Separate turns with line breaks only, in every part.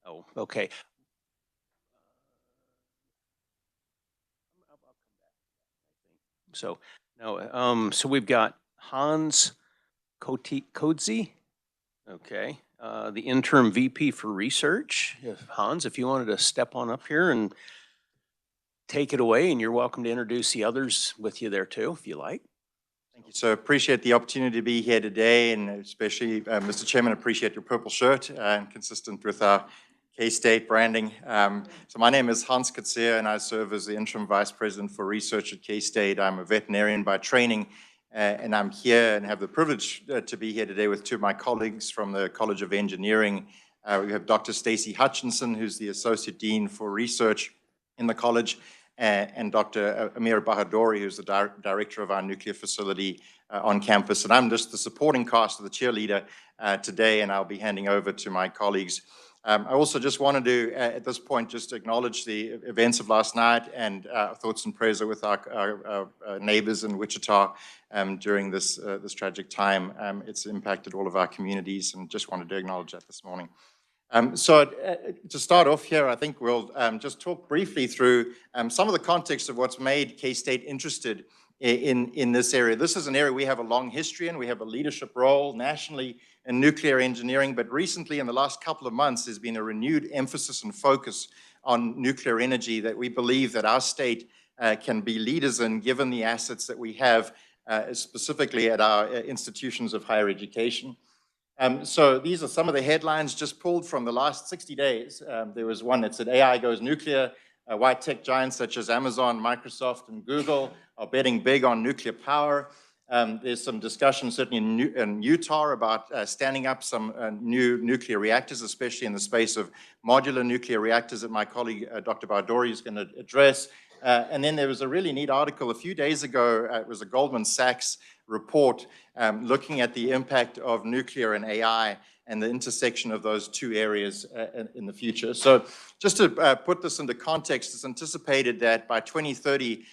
Oh, okay. I'll come back to that, I think. So no, so we've got Hans Kodzi, okay, the interim VP for research. Hans, if you wanted to step on up here and take it away, and you're welcome to introduce the others with you there too, if you like.
Thank you. So appreciate the opportunity to be here today, and especially, Mr. Chairman, appreciate your purple shirt, consistent with our K-State branding. So my name is Hans Kodzi, and I serve as the Interim Vice President for Research at K-State. I'm a veterinarian by training, and I'm here and have the privilege to be here today with two of my colleagues from the College of Engineering. We have Dr. Stacey Hutchinson, who's the Associate Dean for Research in the college, and Dr. Amir Bahadori, who's the director of our nuclear facility on campus. And I'm just the supporting cast of the cheerleader today, and I'll be handing over to my colleagues. I also just wanted to, at this point, just acknowledge the events of last night, and thoughts and prayers are with our neighbors in Wichita during this tragic time. It's impacted all of our communities, and just wanted to acknowledge that this morning. So to start off here, I think we'll just talk briefly through some of the context of what's made K-State interested in this area. This is an area we have a long history in. We have a leadership role nationally in nuclear engineering, but recently in the last couple of months, there's been a renewed emphasis and focus on nuclear energy that we believe that our state can be leaders in, given the assets that we have, specifically at our institutions of higher education. So these are some of the headlines just pulled from the last 60 days. There was one that said AI goes nuclear. White tech giants such as Amazon, Microsoft, and Google are betting big on nuclear power. There's some discussion certainly in Utah about standing up some new nuclear reactors, especially in the space of modular nuclear reactors that my colleague Dr. Bardori is going to address. And then there was a really neat article a few days ago. It was a Goldman Sachs report looking at the impact of nuclear and AI and the intersection of those two areas in the future. So just to put this into context, it's anticipated that by 2030,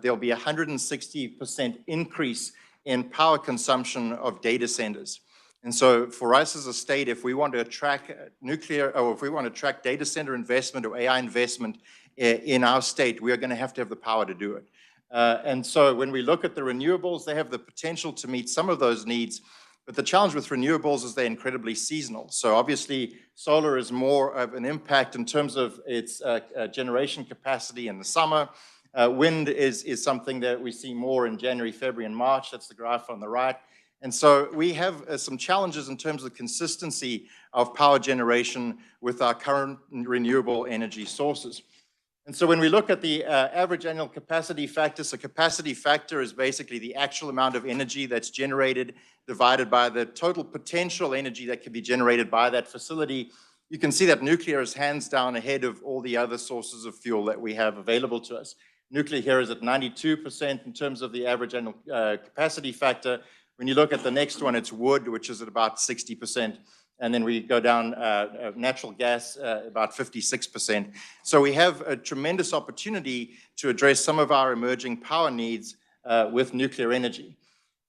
there'll be a 160% increase in power consumption of data centers. And so for us as a state, if we want to attract nuclear, or if we want to attract data center investment or AI investment in our state, we are going to have the power to do it. And so when we look at the renewables, they have the potential to meet some of those needs. But the challenge with renewables is they're incredibly seasonal. So obviously, solar is more of an impact in terms of its generation capacity in the summer. Wind is something that we see more in January, February, and March. That's the graph on the right. And so we have some challenges in terms of the consistency of power generation with our current renewable energy sources. And so when we look at the average annual capacity factor, so capacity factor is basically the actual amount of energy that's generated divided by the total potential energy that can be generated by that facility. You can see that nuclear is hands down ahead of all the other sources of fuel that we have available to us. Nuclear here is at 92% in terms of the average annual capacity factor. When you look at the next one, it's wood, which is at about 60%. And then we go down natural gas, about 56%. So we have a tremendous opportunity to address some of our emerging power needs with nuclear energy.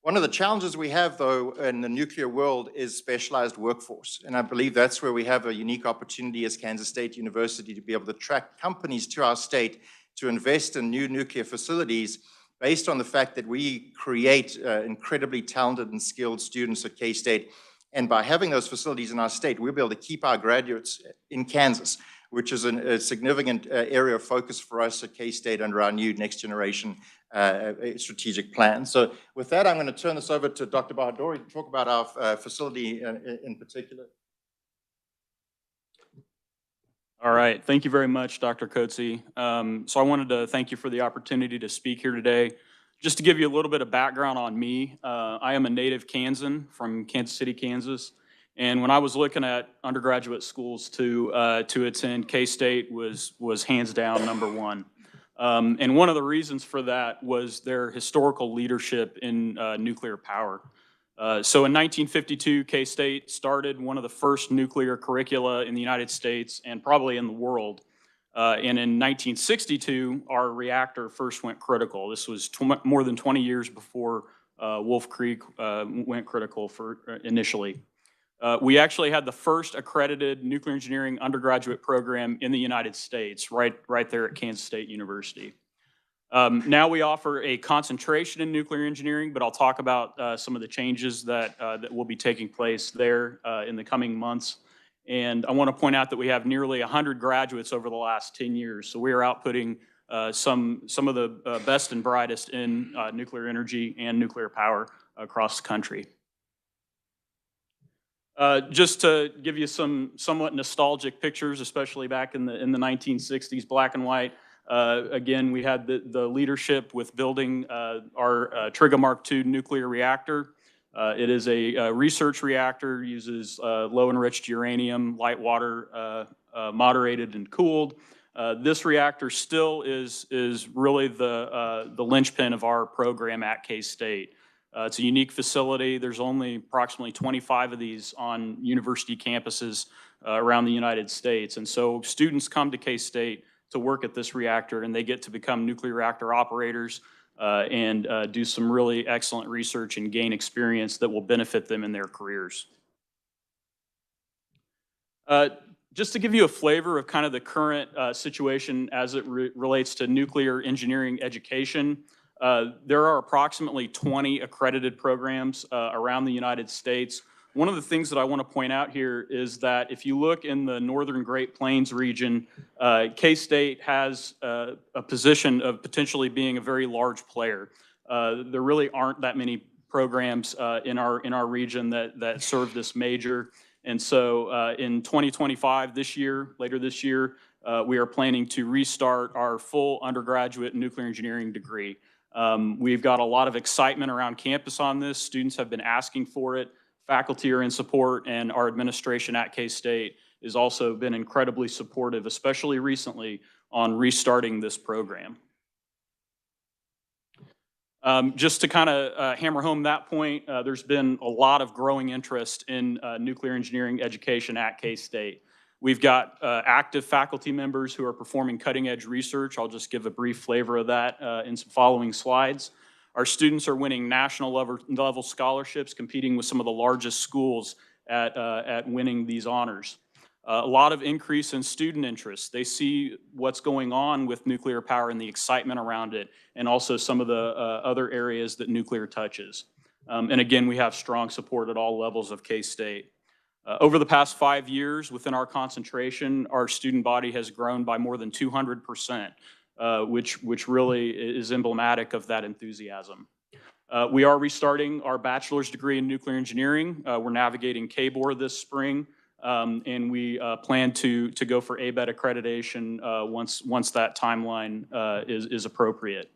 One of the challenges we have, though, in the nuclear world is specialized workforce. And I believe that's where we have a unique opportunity as Kansas State University to be able to attract companies to our state to invest in new nuclear facilities based on the fact that we create incredibly talented and skilled students at K-State. And by having those facilities in our state, we'll be able to keep our graduates in Kansas, which is a significant area of focus for us at K-State under our new next generation strategic plan. So with that, I'm going to turn this over to Dr. Bahadori to talk about our facility in particular.
All right, thank you very much, Dr. Kodzi. So I wanted to thank you for the opportunity to speak here today. Just to give you a little bit of background on me, I am a native Kansan from Kansas City, Kansas. And when I was looking at undergraduate schools to attend, K-State was hands down #1. And one of the reasons for that was their historical leadership in nuclear power. So in 1952, K-State started one of the first nuclear curricula in the United States and probably in the world. And in 1962, our reactor first went critical. This was more than 20 years before Wolf Creek went critical initially. We actually had the first accredited nuclear engineering undergraduate program in the United States, right there at Kansas State University. Now we offer a concentration in nuclear engineering, but I'll talk about some of the changes that will be taking place there in the coming months. And I want to point out that we have nearly 100 graduates over the last 10 years. So we are outputting some of the best and brightest in nuclear energy and nuclear power across the country. Just to give you some somewhat nostalgic pictures, especially back in the 1960s, black and white. Again, we had the leadership with building our Trigga Mark II nuclear reactor. It is a research reactor, uses low enriched uranium, light water, moderated and cooled. This reactor still is really the linchpin of our program at K-State. It's a unique facility. There's only approximately 25 of these on university campuses around the United States. And so students come to K-State to work at this reactor, and they get to become nuclear reactor operators and do some really excellent research and gain experience that will benefit them in their careers. Just to give you a flavor of kind of the current situation as it relates to nuclear engineering education, there are approximately 20 accredited programs around the United States. One of the things that I want to point out here is that if you look in the northern Great Plains region, K-State has a position of potentially being a very large player. There really aren't that many programs in our region that serve this major. And so in 2025, later this year, we are planning to restart our full undergraduate nuclear engineering degree. We've got a lot of excitement around campus on this. Students have been asking for it. Faculty are in support, and our administration at K-State has also been incredibly supportive, especially recently, on restarting this program. Just to kind of hammer home that point, there's been a lot of growing interest in nuclear engineering education at K-State. We've got active faculty members who are performing cutting-edge research. I'll just give a brief flavor of that in some following slides. Our students are winning national level scholarships, competing with some of the largest schools at winning these honors. A lot of increase in student interest. They see what's going on with nuclear power and the excitement around it, and also some of the other areas that nuclear touches. And again, we have strong support at all levels of K-State. Over the past 5 years, within our concentration, our student body has grown by more than 200%, which really is emblematic of that enthusiasm. We are restarting our bachelor's degree in nuclear engineering. We're navigating KBOR this spring, and we plan to go for ABET accreditation once that timeline is appropriate.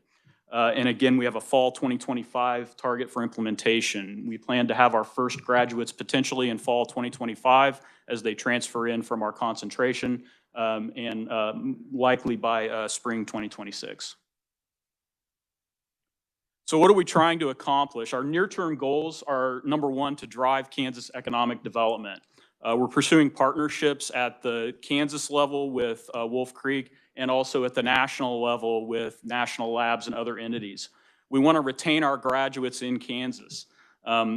And again, we have a fall 2025 target for implementation. We plan to have our first graduates potentially in fall 2025 as they transfer in from our concentration, and likely by spring 2026. So what are we trying to accomplish? Our near-term goals are, number one, to drive Kansas economic development. We're pursuing partnerships at the Kansas level with Wolf Creek, and also at the national level with national labs and other entities. We want to retain our graduates in Kansas.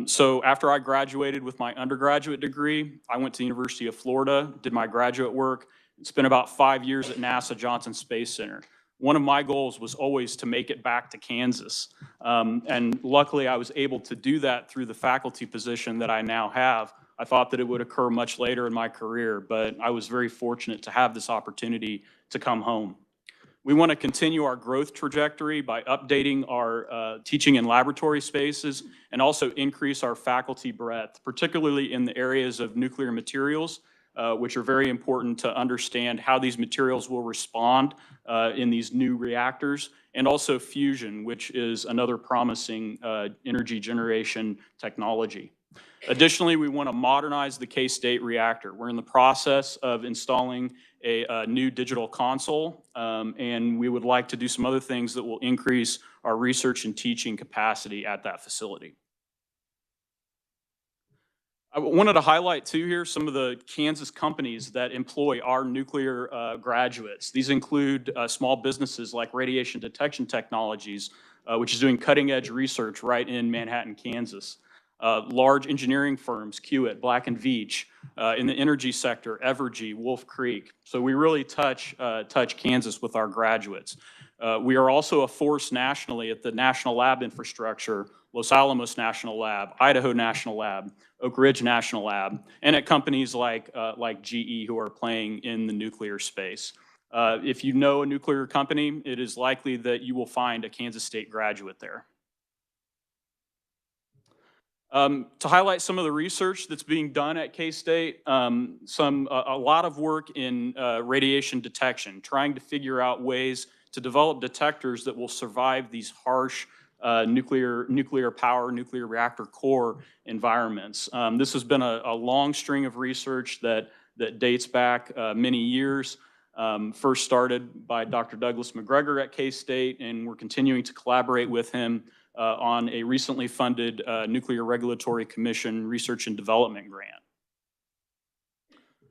So after I graduated with my undergraduate degree, I went to the University of Florida, did my graduate work, and spent about 5 years at NASA Johnson Space Center. One of my goals was always to make it back to Kansas. And luckily I was able to do that through the faculty position that I now have. I thought that it would occur much later in my career, but I was very fortunate to have this opportunity to come home. We want to continue our growth trajectory by updating our teaching and laboratory spaces, and also increase our faculty breadth, particularly in the areas of nuclear materials, which are very important to understand how these materials will respond in these new reactors, and also fusion, which is another promising energy generation technology. Additionally, we want to modernize the K-State reactor. We're in the process of installing a new digital console, and we would like to do some other things that will increase our research and teaching capacity at that facility. I wanted to highlight too here some of the Kansas companies that employ our nuclear graduates. These include small businesses like Radiation Detection Technologies, which is doing cutting edge research right in Manhattan, Kansas. large engineering firms, Kiewit, Black & Veatch, in the energy sector, Evergy, Wolf Creek. So we really touch Kansas with our graduates. We are also a force nationally at the National Lab Infrastructure, Los Alamos National Lab, Idaho National Lab, Oak Ridge National Lab, and at companies like GE who are playing in the nuclear space. If you know a nuclear company, it is likely that you will find a Kansas State graduate there. To highlight some of the research that's being done at K-State, a lot of work in radiation detection, trying to figure out ways to develop detectors that will survive these harsh nuclear power, nuclear reactor core environments. This has been a long string of research that dates back many years. First started by Dr. Douglas McGregor at K-State, and we're continuing to collaborate with him on a recently funded Nuclear Regulatory Commission research and development grant.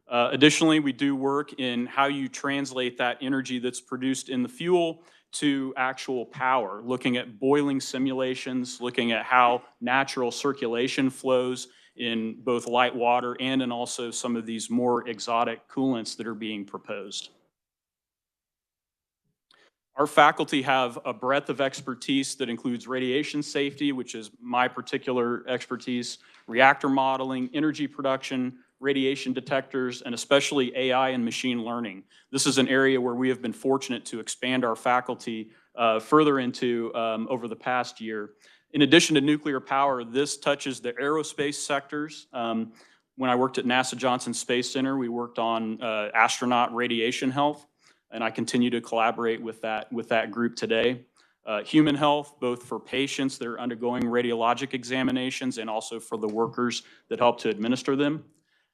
Additionally, we do work in how you translate that energy that's produced in the fuel to actual power, looking at boiling simulations, looking at how natural circulation flows in both light water and in also some of these more exotic coolants that are being proposed. Our faculty have a breadth of expertise that includes radiation safety, which is my particular expertise, reactor modeling, energy production, radiation detectors, and especially AI and machine learning. This is an area where we have been fortunate to expand our faculty further into over the past year. In addition to nuclear power, this touches the aerospace sectors. When I worked at NASA Johnson Space Center, we worked on astronaut radiation health, and I continue to collaborate with that group today. Human health, both for patients that are undergoing radiologic examinations and also for the workers that help to administer them.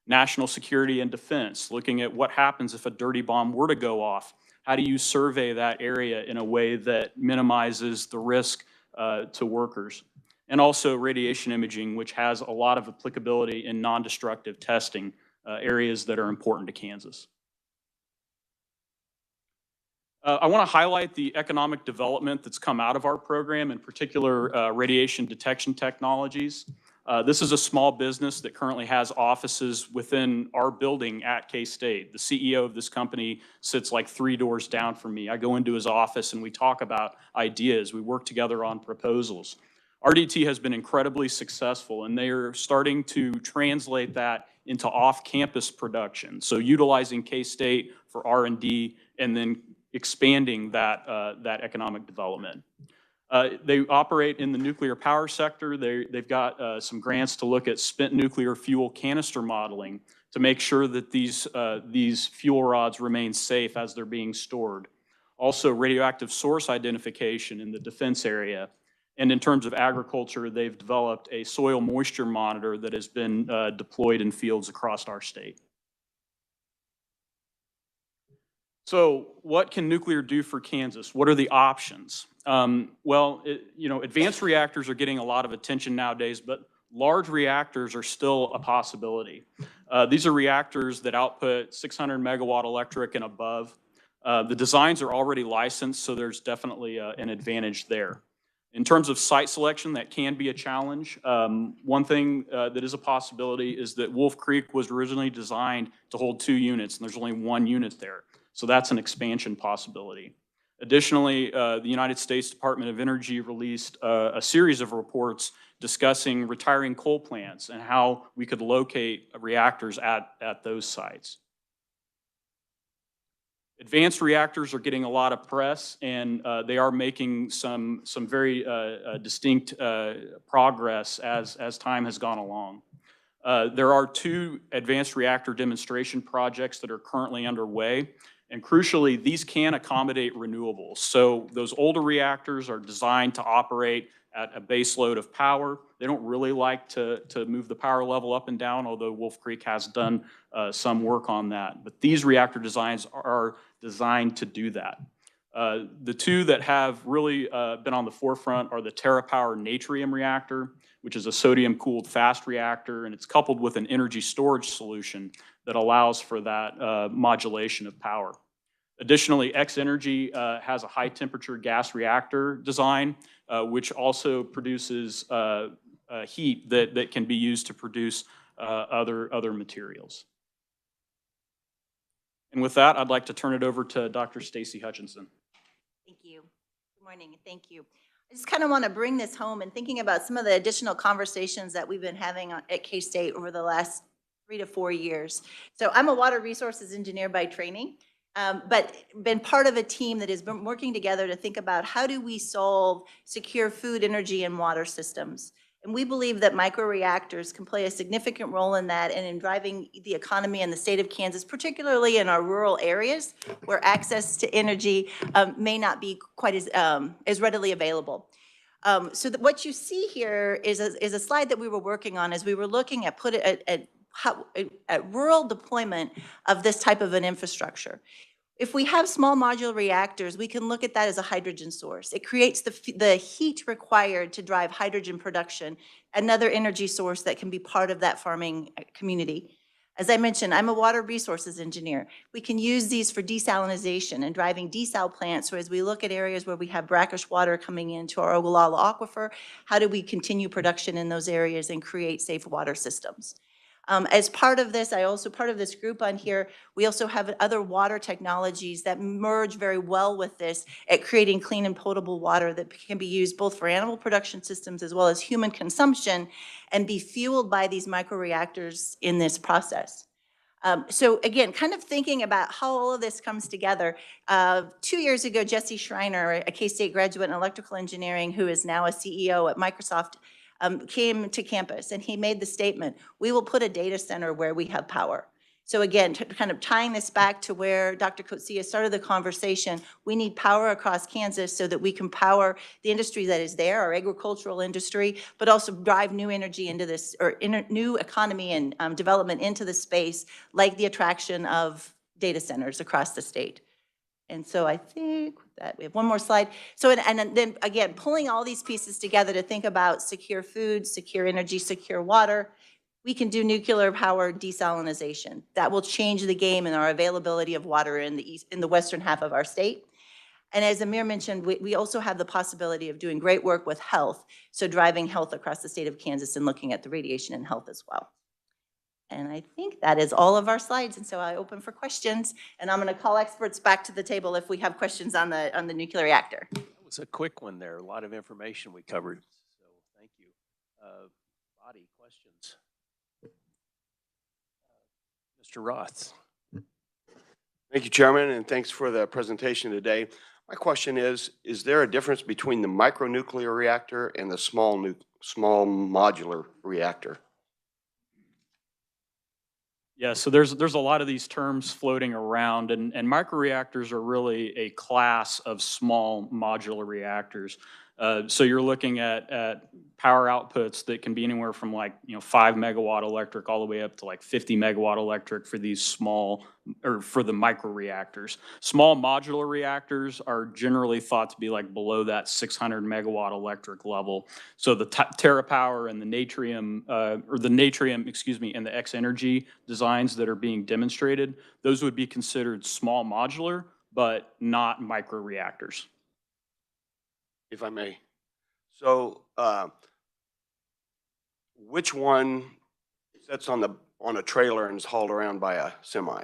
National security and defense, looking at what happens if a dirty bomb were to go off. How do you survey that area in a way that minimizes the risk to workers? And also radiation imaging, which has a lot of applicability in non-destructive testing, areas that are important to Kansas. I want to highlight the economic development that's come out of our program, in particular radiation detection technologies. This is a small business that currently has offices within our building at K-State. The CEO of this company sits like 3 doors down from me. I go into his office and we talk about ideas. We work together on proposals. RDT has been incredibly successful, and they are starting to translate that into off-campus production. So utilizing K-State for R&D and then expanding that economic development. They operate in the nuclear power sector. They've got some grants to look at spent nuclear fuel canister modeling to make sure that these fuel rods remain safe as they're being stored. Also, radioactive source identification in the defense area. And in terms of agriculture, they've developed a soil moisture monitor that has been deployed in fields across our state. So what can nuclear do for Kansas? What are the options? Advanced reactors are getting a lot of attention nowadays, but large reactors are still a possibility. These are reactors that output 600 megawatt electric and above. The designs are already licensed, so there's definitely an advantage there. In terms of site selection, that can be a challenge. One thing that is a possibility is that Wolf Creek was originally designed to hold 2 units, and there's only 1 unit there. So that's an expansion possibility. Additionally, the United States Department of Energy released a series of reports discussing retiring coal plants and how we could locate reactors at those sites. Advanced reactors are getting a lot of press, and they are making some very distinct progress as time has gone along. There are 2 advanced reactor demonstration projects that are currently underway. And crucially, these can accommodate renewables. So those older reactors are designed to operate at a base load of power. They don't really like to move the power level up and down, although Wolf Creek has done some work on that. But these reactor designs are designed to do that. The 2 that have really been on the forefront are the TerraPower Natrium reactor, which is a sodium-cooled fast reactor, and it's coupled with an energy storage solution that allows for that modulation of power. Additionally, X-Energy has a high-temperature gas reactor design, which also produces heat that can be used to produce other materials. And with that, I'd like to turn it over to Dr. Stacy Hutchinson.
Thank you. Good morning, and thank you. I just kind of want to bring this home and thinking about some of the additional conversations that we've been having at K-State over the last 3 to 4 years. So I'm a water resources engineer by training, but been part of a team that has been working together to think about how do we solve secure food, energy, and water systems. And we believe that microreactors can play a significant role in that and in driving the economy in the state of Kansas, particularly in our rural areas where access to energy may not be quite as readily available. So what you see here is a slide that we were working on as we were looking at at rural deployment of this type of an infrastructure. If we have small modular reactors, we can look at that as a hydrogen source. It creates the heat required to drive hydrogen production, another energy source that can be part of that farming community. As I mentioned, I'm a water resources engineer. We can use these for desalination and driving desal plants. So as we look at areas where we have brackish water coming into our Ogallala aquifer, how do we continue production in those areas and create safe water systems? As part of this, part of this group on here, we also have other water technologies that merge very well with this at creating clean and potable water that can be used both for animal production systems as well as human consumption and be fueled by these microreactors in this process. So again, kind of thinking about how all of this comes together. 2 years ago, Jesse Schreiner, a K-State graduate in electrical engineering who is now a CEO at Microsoft, came to campus and he made the statement, we will put a data center where we have power. So again, kind of tying this back to where Dr. Coetzee started the conversation, we need power across Kansas so that we can power the industry that is there, our agricultural industry, but also drive new energy into this, or new economy and development into the space, like the attraction of data centers across the state. And so I think that we have one more slide. So, and then again, pulling all these pieces together to think about secure food, secure energy, secure water, we can do nuclear power desalination. That will change the game in our availability of water in the western half of our state. And as Amir mentioned, we also have the possibility of doing great work with health, so driving health across the state of Kansas and looking at the radiation and health as well. And I think that is all of our slides, and so I open for questions, and I'm going to call experts back to the table if we have questions on the nuclear reactor.
That was a quick one there. A lot of information we covered. So thank you. Body questions. Mr. Roth.
Thank you, Chairman, and thanks for the presentation today. My question is there a difference between the micronuclear reactor and the small modular reactor?
Yeah, so there's a lot of these terms floating around, and microreactors are really a class of small modular reactors. So you're looking at power outputs that can be anywhere from 5 megawatt electric all the way up to 50 megawatt electric for these small, or for the microreactors. Small modular reactors are generally thought to be below that 600 megawatt electric level. So the TerraPower and the Natrium, and the X-Energy designs that are being demonstrated, those would be considered small modular, but not microreactors.
If I may. So which one sits on a trailer and is hauled around by a semi?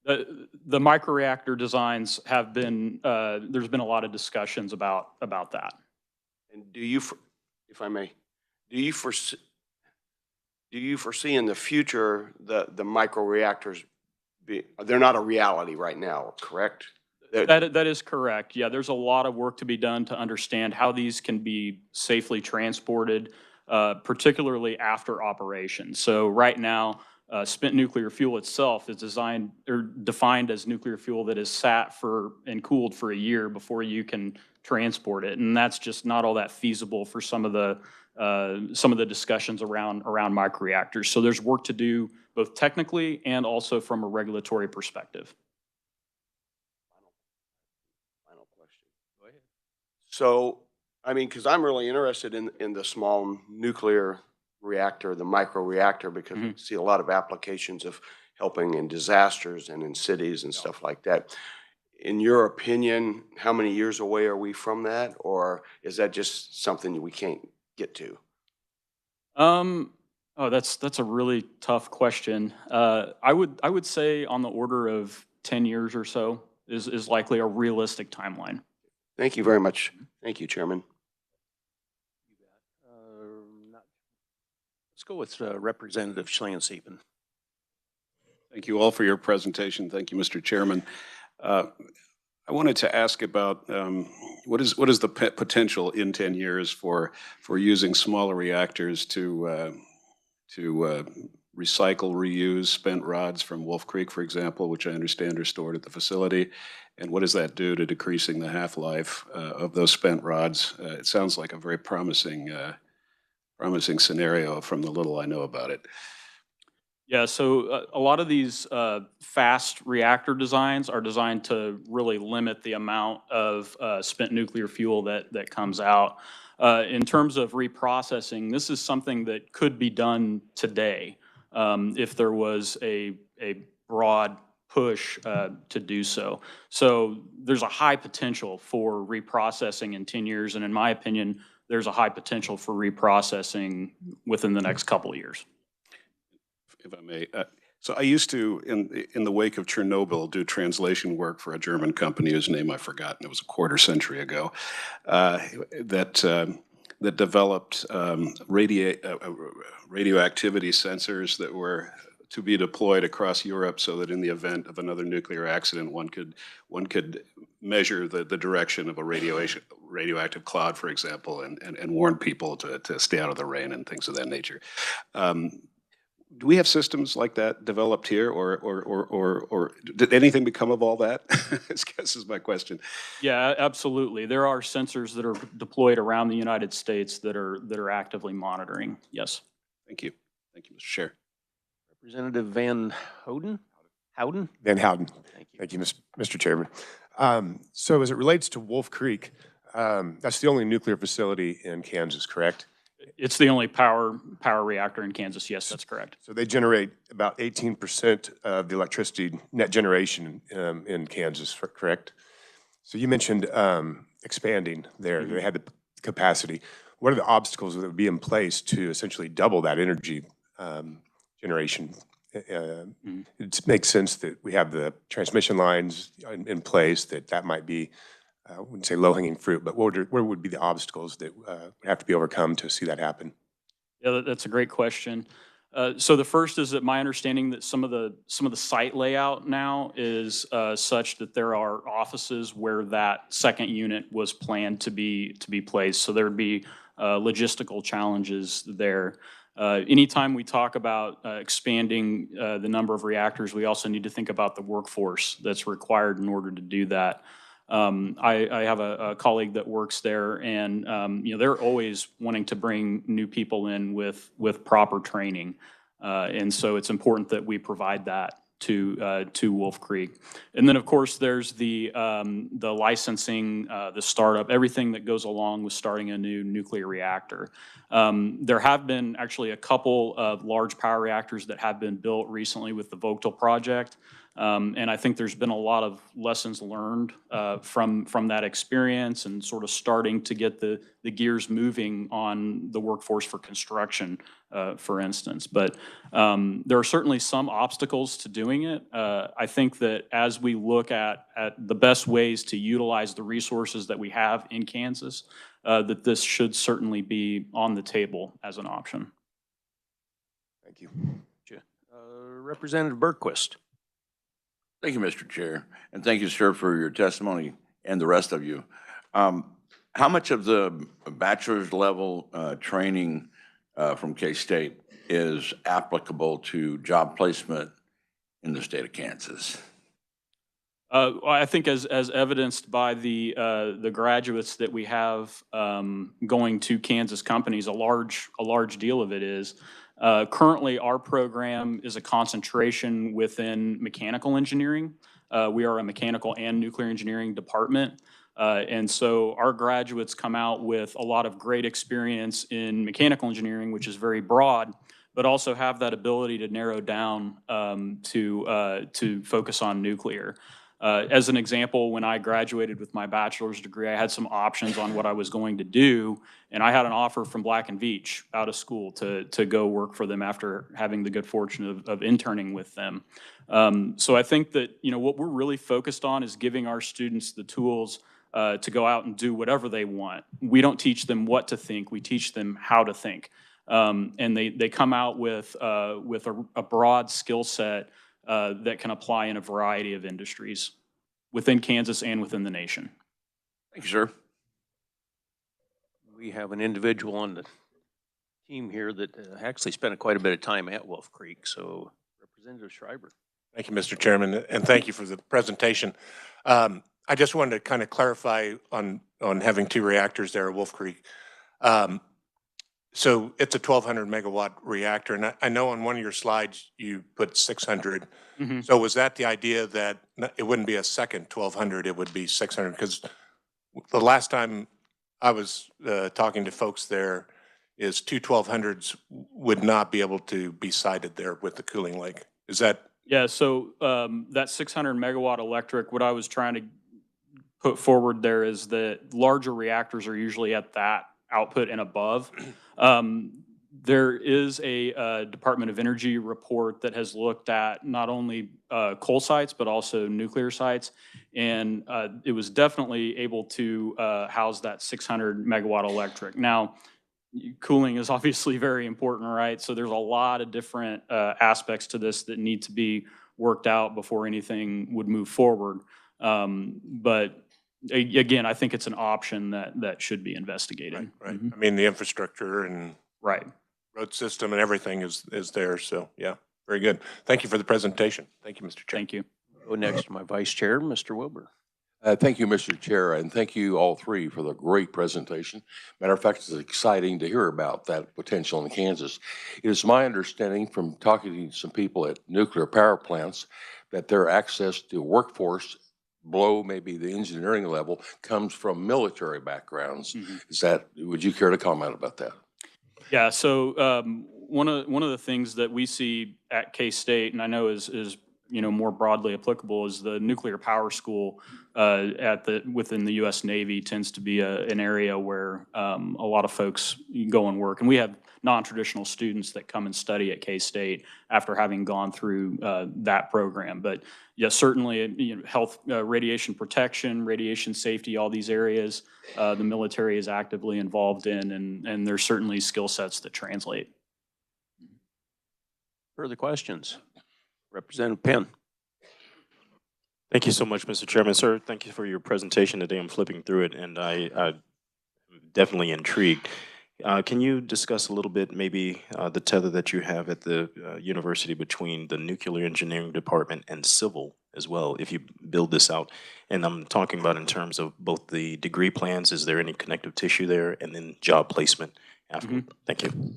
The microreactor designs have been, there's been a lot of discussions about that.
And do you, if I may, do you foresee in the future the microreactors they're not a reality right now, correct?
That is correct. Yeah, there's a lot of work to be done to understand how these can be safely transported, particularly after operation. So right now, spent nuclear fuel itself is designed or defined as nuclear fuel that is sat for and cooled for a year before you can transport it, and that's just not all that feasible for some of the discussions around microreactors. So there's work to do both technically and also from a regulatory perspective.
So, I mean, because I'm really interested in the small nuclear reactor, the microreactor, because we see a lot of applications of helping in disasters and in cities and stuff like that. In your opinion, how many years away are we from that? Or is that just something we can't get to?
Oh, that's a really tough question. I would say on the order of 10 years or so is likely a realistic timeline.
Thank you very much. Thank you, Chairman.
Let's go with Representative Schlangensieben.
Thank you all for your presentation. Thank you, Mr. Chairman. I wanted to ask about what is the potential in 10 years for using smaller reactors to recycle, reuse spent rods from Wolf Creek, for example, which I understand are stored at the facility, and what does that do to decreasing the half-life of those spent rods? It sounds like a very promising scenario from the little I know about it.
Yeah, so a lot of these fast reactor designs are designed to really limit the amount of spent nuclear fuel that comes out. In terms of reprocessing, this is something that could be done today if there was a broad push to do so. So there's a high potential for reprocessing in 10 years, and in my opinion, there's a high potential for reprocessing within the next couple of years.
If I may. So I used to, in the wake of Chernobyl, do translation work for a German company whose name I've forgotten. It was a quarter century ago, that developed radioactivity sensors that were to be deployed across Europe so that in the event of another nuclear accident, one could measure the direction of a radioactive cloud, for example, and warn people to stay out of the rain and things of that nature. Do we have systems like that developed here, or did anything become of all that? I guess is my question.
Yeah, absolutely. There are sensors that are deployed around the United States that are actively monitoring. Yes.
Thank you. Thank you, Mr. Chair.
Representative Van Houten? Houten?
Van Houten.
Thank you.
Thank you, Mr. Chairman. So as it relates to Wolf Creek, that's the only nuclear facility in Kansas, correct?
It's the only power reactor in Kansas. Yes, that's correct.
So they generate about 18% of the electricity net generation in Kansas, correct? So you mentioned expanding there. They had the capacity. What are the obstacles that would be in place to essentially double that energy generation? It makes sense that we have the transmission lines in place, that might be, I wouldn't say low-hanging fruit, but where would be the obstacles that would have to be overcome to see that happen?
Yeah, that's a great question. So the first is that my understanding that some of the site layout now is such that there are offices where that second unit was planned to be placed. So there would be logistical challenges there. Anytime we talk about expanding the number of reactors, we also need to think about the workforce that's required in order to do that. I have a colleague that works there, and they're always wanting to bring new people in with proper training, and so it's important that we provide that to Wolf Creek. And then, of course, there's the licensing, the startup, everything that goes along with starting a new nuclear reactor. There have been actually a couple of large power reactors that have been built recently with the Vogtle project. And I think there's been a lot of lessons learned from that experience and sort of starting to get the gears moving on the workforce for construction, for instance. But there are certainly some obstacles to doing it. I think that as we look at the best ways to utilize the resources that we have in Kansas, that this should certainly be on the table as an option.
Thank you.
Representative Bergquist.
Thank you, Mr. Chair, and thank you, sir, for your testimony and the rest of you. How much of the bachelor's level training from K-State is applicable to job placement in the state of Kansas?
I think as evidenced by the graduates that we have going to Kansas companies, a large deal of it is. Currently, our program is a concentration within mechanical engineering. We are a mechanical and nuclear engineering department. And so our graduates come out with a lot of great experience in mechanical engineering, which is very broad, but also have that ability to narrow down to focus on nuclear. As an example, when I graduated with my bachelor's degree, I had some options on what I was going to do, and I had an offer from Black & Veatch out of school to go work for them after having the good fortune of interning with them. So I think that, what we're really focused on is giving our students the tools to go out and do whatever they want. We don't teach them what to think, we teach them how to think. And they come out with a broad skill set that can apply in a variety of industries within Kansas and within the nation.
Thank you, sir.
We have an individual on the team here that actually spent quite a bit of time at Wolf Creek. So Representative Schreiber.
Thank you, Mr. Chairman, and thank you for the presentation. I just wanted to kind of clarify on having 2 reactors there at Wolf Creek. So it's a 1,200 megawatt reactor, and I know on one of your slides you put 600.
Mm-hmm.
So was that the idea that it wouldn't be a second 1,200, it would be 600? Because the last time I was talking to folks there, is 2 1,200s would not be able to be sited there with the cooling lake. Is that?
Yeah, so that 600 megawatt electric, what I was trying to put forward there is that larger reactors are usually at that output and above. There is a Department of Energy report that has looked at not only coal sites, but also nuclear sites. And it was definitely able to house that 600 megawatt electric. Now, cooling is obviously very important, right? So there's a lot of different aspects to this that need to be worked out before anything would move forward. But again, I think it's an option that should be investigated.
Right.
Mm-hmm.
I mean, the infrastructure and
Right.
road system and everything is there. So yeah, very good. Thank you for the presentation. Thank you, Mr. Chair.
Thank you.
Go next to my Vice Chair, Mr. Wilbur.
Thank you, Mr. Chair, and thank you all 3 for the great presentation. Matter of fact, it's exciting to hear about that potential in Kansas. It is my understanding from talking to some people at nuclear power plants that their access to workforce below maybe the engineering level comes from military backgrounds. Mm-hmm. Would you care to comment about that?
Yeah, so one of the things that we see at K-State, and I know is more broadly applicable, is the nuclear power school within the U.S. Navy tends to be an area where a lot of folks go and work, and we have non-traditional students that come and study at K-State after having gone through that program. But yes, certainly, health, radiation protection, radiation safety, all these areas the military is actively involved in, and there's certainly skill sets that translate.
Further questions? Representative Penn.
Thank you so much, Mr. Chairman. Sir, thank you for your presentation today. I'm flipping through it, and I'm definitely intrigued. Can you discuss a little bit maybe the tether that you have at the university between the nuclear engineering department and civil as well, if you build this out? And I'm talking about in terms of both the degree plans, is there any connective tissue there, and then job placement after? Thank you.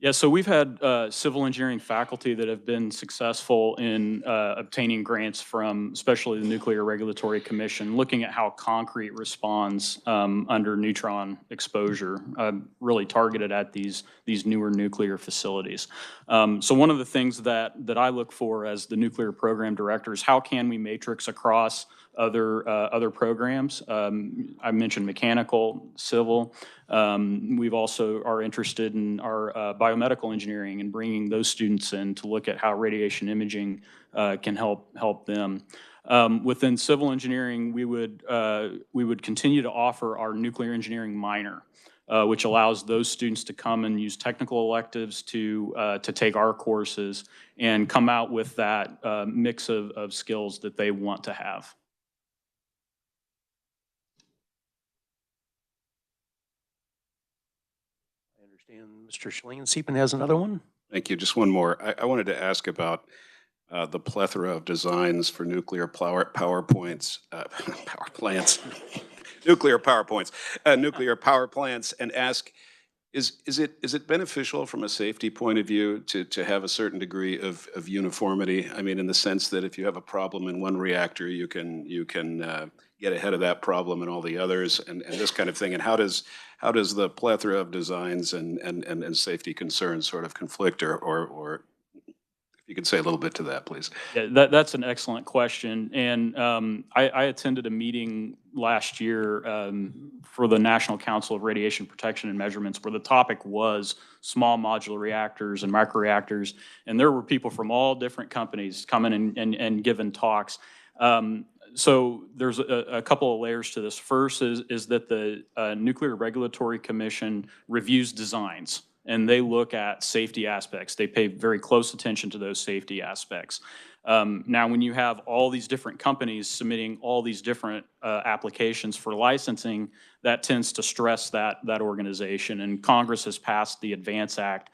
Yeah, so we've had civil engineering faculty that have been successful in obtaining grants from especially the Nuclear Regulatory Commission, looking at how concrete responds under neutron exposure, really targeted at these newer nuclear facilities. So one of the things that I look for as the nuclear program director is how can we matrix across other programs. I mentioned mechanical, civil. We've also are interested in our biomedical engineering and bringing those students in to look at how radiation imaging can help them. Within civil engineering, we would continue to offer our nuclear engineering minor, which allows those students to come and use technical electives to take our courses and come out with that mix of skills that they want to have.
And Mr. Schlangensieben has another one.
Thank you. Just one more. I wanted to ask about the plethora of designs for nuclear power plants, nuclear power plants, and ask, is it beneficial from a safety point of view to have a certain degree of uniformity? I mean, in the sense that if you have a problem in one reactor, you can get ahead of that problem in all the others, and this kind of thing. And how does the plethora of designs and safety concerns sort of conflict, or if you could say a little bit to that, please.
Yeah, that's an excellent question. And I attended a meeting last year for the National Council of Radiation Protection and Measurements where the topic was small modular reactors and microreactors. And there were people from all different companies coming and giving talks. So there's a couple of layers to this. First is that the Nuclear Regulatory Commission reviews designs, and they look at safety aspects. They pay very close attention to those safety aspects. Now, when you have all these different companies submitting all these different applications for licensing, that tends to stress that organization. And Congress has passed the ADVANCE Act,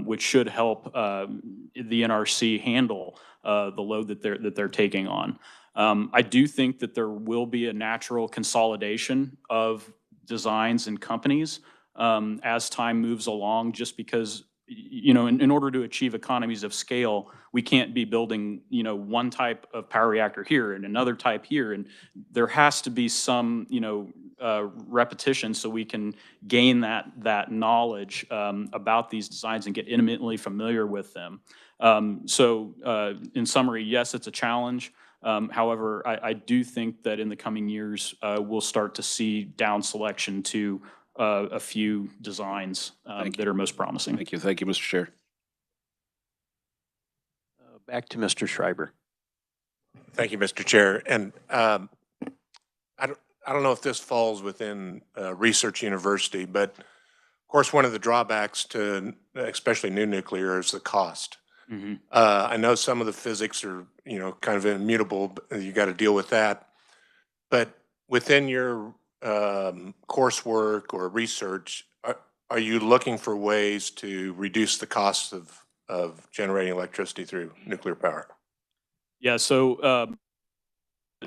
which should help the NRC handle the load that they're taking on. I do think that there will be a natural consolidation of designs and companies as time moves along, just because, you know, in order to achieve economies of scale, we can't be building, you know, one type of power reactor here and another type here. And there has to be some, you know, repetition so we can gain that knowledge about these designs and get intimately familiar with them. In summary, yes, it's a challenge. However, I do think that in the coming years, we'll start to see down selection to a few designs that are most promising.
Thank you, Mr. Chair.
Back to Mr. Schreiber.
Thank you, Mr. Chair. And I don't know if this falls within research university, but of course, one of the drawbacks to especially new nuclear is the cost.
Mm-hmm.
I know some of the physics are, you know, kind of immutable. You got to deal with that. But within your coursework or research, are you looking for ways to reduce the costs of generating electricity through nuclear power?
Yeah, so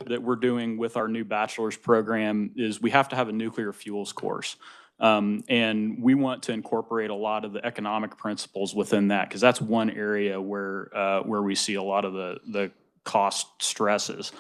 that we're doing with our new bachelor's program is we have to have a nuclear fuels course. And we want to incorporate a lot of the economic principles within that, because that's one area where we see a lot of the cost stresses.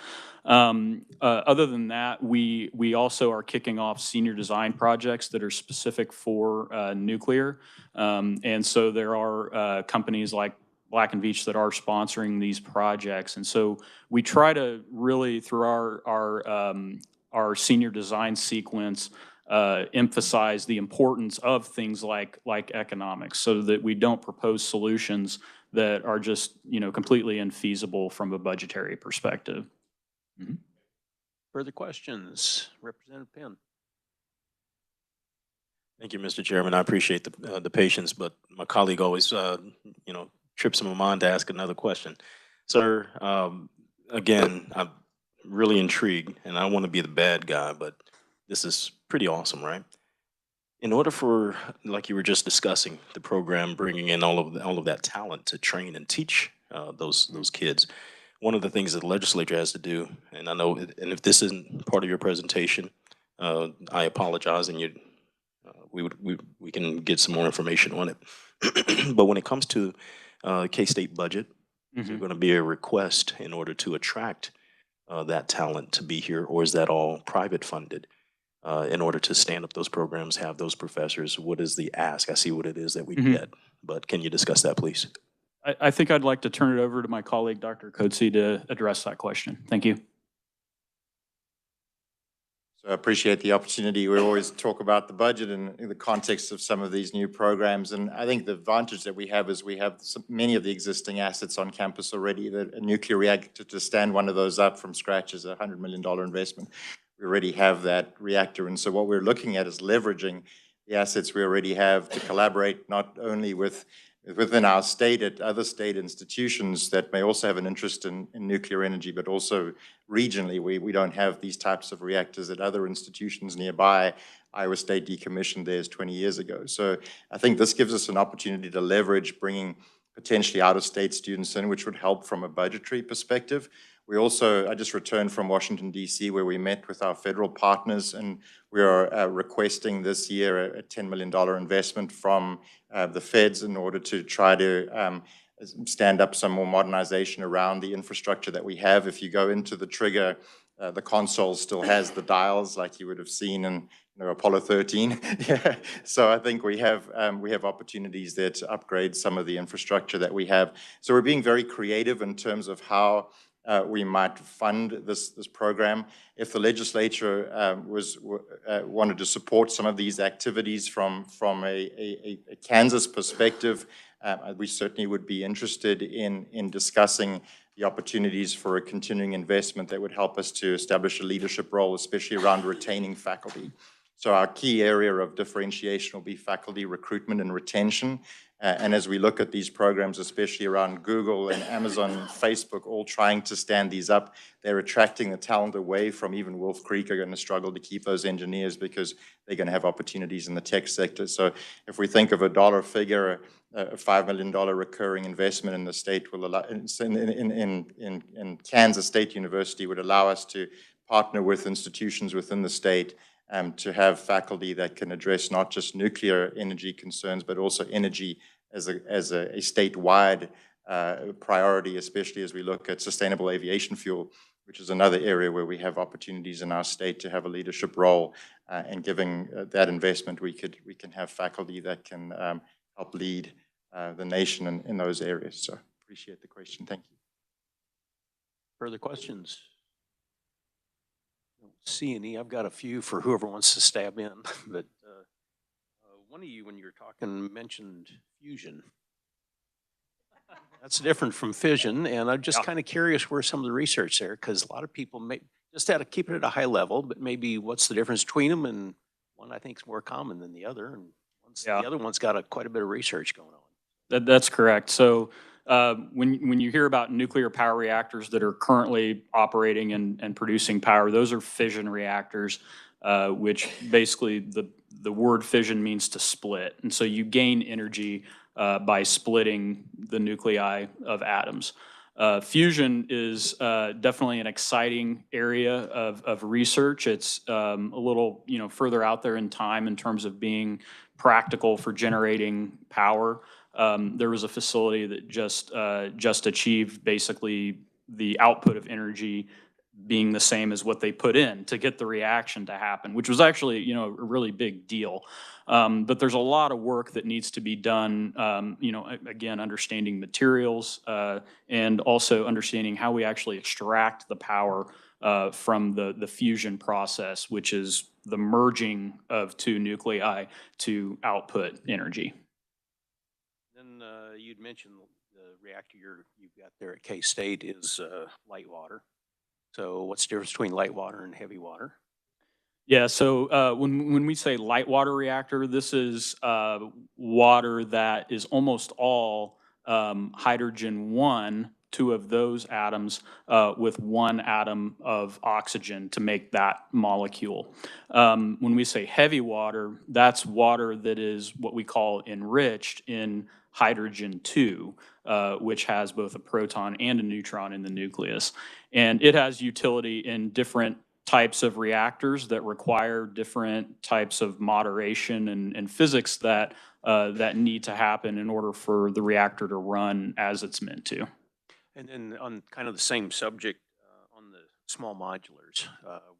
Other than that, we also are kicking off senior design projects that are specific for nuclear. And so there are companies like Black & Veatch that are sponsoring these projects. And so we try to really, through our senior design sequence, emphasize the importance of things like economics, so that we don't propose solutions that are just, you know, completely infeasible from a budgetary perspective.
Mm-hmm. Further questions? Representative Penn.
Thank you, Mr. Chairman. I appreciate the patience, but my colleague always, you know, trips in my mind to ask another question. Sir, again, I'm really intrigued, and I don't want to be the bad guy, but this is pretty awesome, right? In order for, like you were just discussing, the program bringing in all of that talent to train and teach those kids, one of the things that the legislature has to do, and I know, and if this isn't part of your presentation, I apologize, and we can get some more information on it. But when it comes to K-State budget, is there going to be a request in order to attract that talent to be here, or is that all private funded? In order to stand up those programs, have those professors, what is the ask? I see what it is that we get, but can you discuss that, please?
I think I'd like to turn it over to my colleague, Dr. Coetzee, to address that question. Thank you.
So I appreciate the opportunity. We always talk about the budget in the context of some of these new programs. And I think the advantage that we have is we have many of the existing assets on campus already. A nuclear reactor, to stand one of those up from scratch, is a $100 million investment. We already have that reactor. And so what we're looking at is leveraging the assets we already have to collaborate not only within our state, at other state institutions that may also have an interest in nuclear energy, but also regionally. We don't have these types of reactors at other institutions nearby. Iowa State decommissioned theirs 20 years ago. So I think this gives us an opportunity to leverage bringing potentially out-of-state students in, which would help from a budgetary perspective. We also, I just returned from Washington, D.C., where we met with our federal partners, and we are requesting this year a $10 million investment from the feds in order to try to stand up some more modernization around the infrastructure that we have. If you go into the trigger, the console still has the dials like you would have seen in Apollo 13. Yeah. So I think we have opportunities there to upgrade some of the infrastructure that we have. So we're being very creative in terms of how we might fund this program. If the legislature wanted to support some of these activities from a Kansas perspective, we certainly would be interested in discussing the opportunities for a continuing investment that would help us to establish a leadership role, especially around retaining faculty. So our key area of differentiation will be faculty recruitment and retention. And as we look at these programs, especially around Google and Amazon and Facebook, all trying to stand these up, they're attracting the talent away from even Wolf Creek are going to struggle to keep those engineers because they're going to have opportunities in the tech sector. So if we think of a dollar figure, a $5 million recurring investment in the state will allow, in Kansas State University would allow us to partner with institutions within the state to have faculty that can address not just nuclear energy concerns, but also energy as a statewide priority, especially as we look at sustainable aviation fuel, which is another area where we have opportunities in our state to have a leadership role. And giving that investment, we can have faculty that can help lead the nation in those areas. So appreciate the question. Thank you.
Further questions? Don't see any. I've got a few for whoever wants to stab in, but one of you, when you were talking, mentioned fusion. That's different from fission, and I'm just kind of curious where some of the research there, because a lot of people may just out of keep it at a high level, but maybe what's the difference between them, and one I think is more common than the other, and the other one's got quite a bit of research going on.
That's correct. So when you hear about nuclear power reactors that are currently operating and producing power, those are fission reactors, which basically the word fission means to split. And so you gain energy by splitting the nuclei of atoms. Fusion is definitely an exciting area of research. It's a little further out there in time in terms of being practical for generating power. There was a facility that just achieved basically the output of energy being the same as what they put in to get the reaction to happen, which was actually a really big deal. But there's a lot of work that needs to be done, again, understanding materials and also understanding how we actually extract the power from the fusion process, which is the merging of two nuclei to output energy.
Then you'd mentioned the reactor you've got there at K-State is light water. So what's the difference between light water and heavy water?
Yeah, so when we say light water reactor, this is water that is almost all hydrogen 1, 2 of those atoms with 1 atom of oxygen to make that molecule. When we say heavy water, that's water that is what we call enriched in hydrogen 2, which has both a proton and a neutron in the nucleus. And it has utility in different types of reactors that require different types of moderation and physics that need to happen in order for the reactor to run as it's meant to.
And then on kind of the same subject, on the small modulars,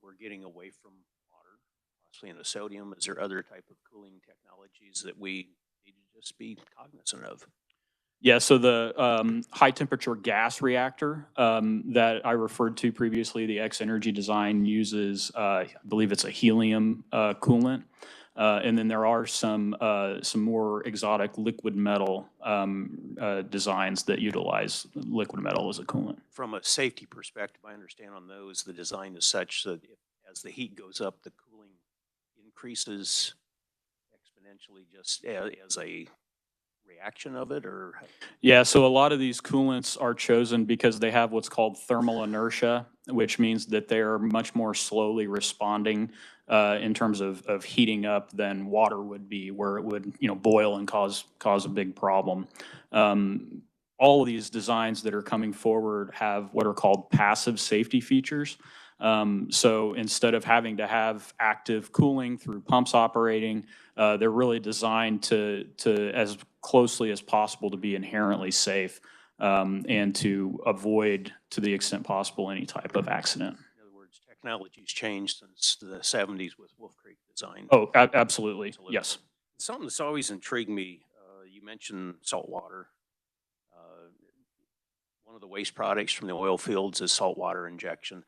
we're getting away from water, mostly in the sodium. Is there other type of cooling technologies that we need to just be cognizant of?
Yeah, so the high temperature gas reactor that I referred to previously, the X Energy design uses, I believe it's a helium coolant. And then there are some more exotic liquid metal designs that utilize liquid metal as a coolant.
From a safety perspective, I understand on those, the design is such that as the heat goes up, the cooling increases exponentially just as a reaction of it, or?
Yeah, so a lot of these coolants are chosen because they have what's called thermal inertia, which means that they are much more slowly responding in terms of heating up than water would be, where it would boil and cause a big problem. All of these designs that are coming forward have what are called passive safety features. So instead of having to have active cooling through pumps operating, they're really designed to as closely as possible to be inherently safe. and to avoid, to the extent possible, any type of accident.
In other words, technology's changed since the 70s with Wolf Creek design.
Oh, absolutely. Yes.
Something that's always intrigued me, you mentioned salt water. One of the waste products from the oil fields is saltwater injection.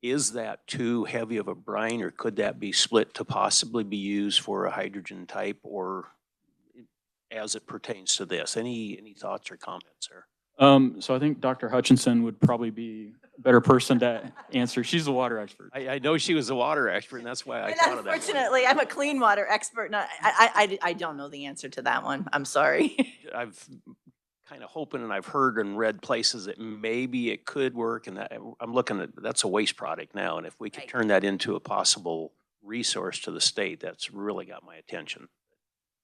Is that too heavy of a brine, or could that be split to possibly be used for a hydrogen type, or as it pertains to this? Any thoughts or comments there?
So I think Dr. Hutchinson would probably be a better person to answer. She's the water expert.
I know she was a water expert, and that's why I
And
thought of that.
unfortunately, I'm a clean water expert. I don't know the answer to that one. I'm sorry.
I've kind of hoping, and I've heard and read places that maybe it could work, and that, I'm looking at, that's a waste product now, and if we could
Right.
turn that into a possible resource to the state, that's really got my attention.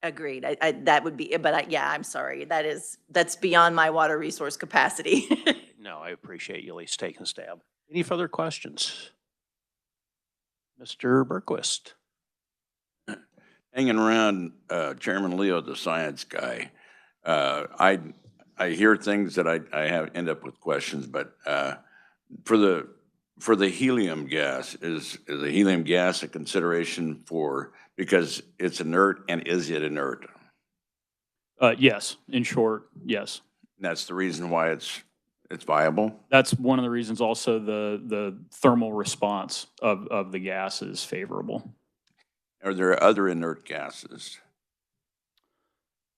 Agreed. That would be, but yeah, I'm sorry. That's beyond my water resource capacity.
No, I appreciate you at least taking a stab. Any further questions? Mr. Berquist.
Hanging around Chairman Leo, the science guy, I hear things that I end up with questions, but for the helium gas, is the helium gas a consideration for, because it's inert, and is it inert?
Yes, in short, yes.
And that's the reason why it's viable?
That's one of the reasons also the thermal response of the gas is favorable.
Are there other inert gases?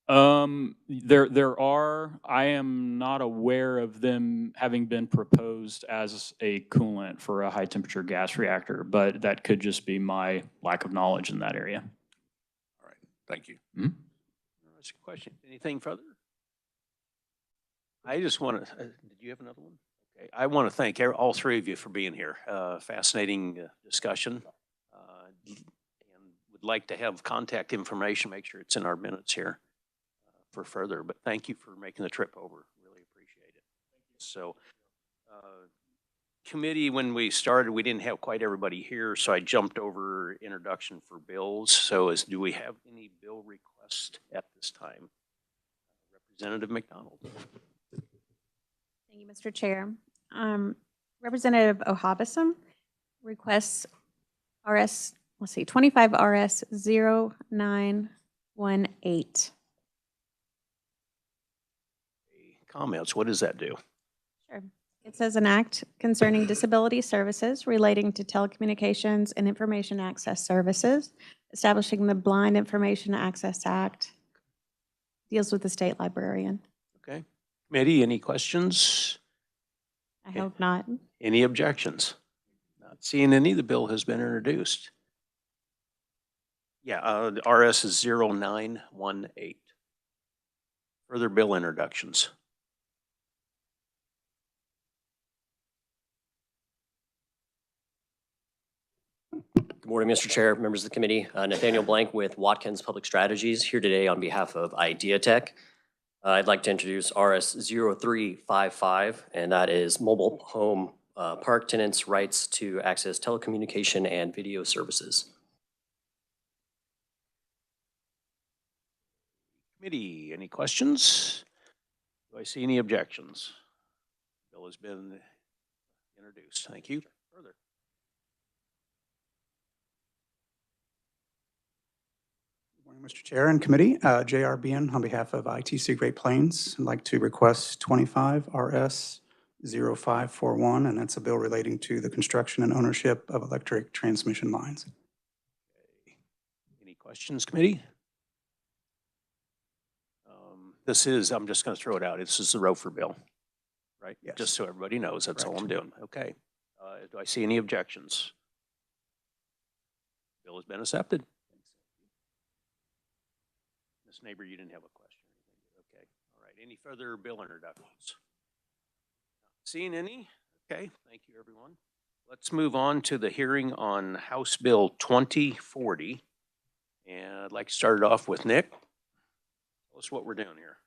There are. I am not aware of them having been proposed as a coolant for a high temperature gas reactor, but that could just be my lack of knowledge in that area.
All right, thank you.
That's a question. Anything further? I just want to, did you have another one? Okay, I want to thank all three of you for being here. Fascinating discussion. And would like to have contact information, make sure it's in our minutes here for further, but thank you for making the trip over. Really appreciate it. So, committee, when we started, we didn't have quite everybody here, so I jumped over introduction for bills. So do we have any bill requests at this time? Representative McDonald.
Thank you, Mr. Chair. Representative Ohabisam requests 25 RS 0918.
Comments, what does that do?
Sure. It says an act concerning disability services relating to telecommunications and information access services, establishing the Blind Information Access Act, deals with the state librarian.
Okay. Committee, any questions?
I hope not.
Any objections? Not seeing any, the bill has been introduced. Yeah, the RS is 0918. Further bill introductions.
Good morning, Mr. Chair, members of the committee. Nathaniel Blank with Watkins Public Strategies here today on behalf of IdeaTech. I'd like to introduce RS 0355, and that is mobile home park tenants' rights to access telecommunication and video services.
Committee, any questions? Do I see any objections? Bill has been introduced. Thank you. Further.
Good morning, Mr. Chair and committee. J.R. Bien on behalf of ITC Great Plains. I'd like to request 25 RS 0541, and that's a bill relating to the construction and ownership of electric transmission lines.
Okay. Any questions, committee? This is, I'm just going to throw it out. This is the Rofer bill, right?
Yes.
Just so everybody knows, that's all
Correct.
I'm doing. Okay. Do I see any objections? Bill has been accepted. Ms. Neighbor, you didn't have a question. Okay. All right. Any further bill introductions? Not seeing any? Okay. Thank you, everyone. Let's move on to the hearing on House Bill 2040. And I'd like to start it off with Nick. Tell us what we're doing here.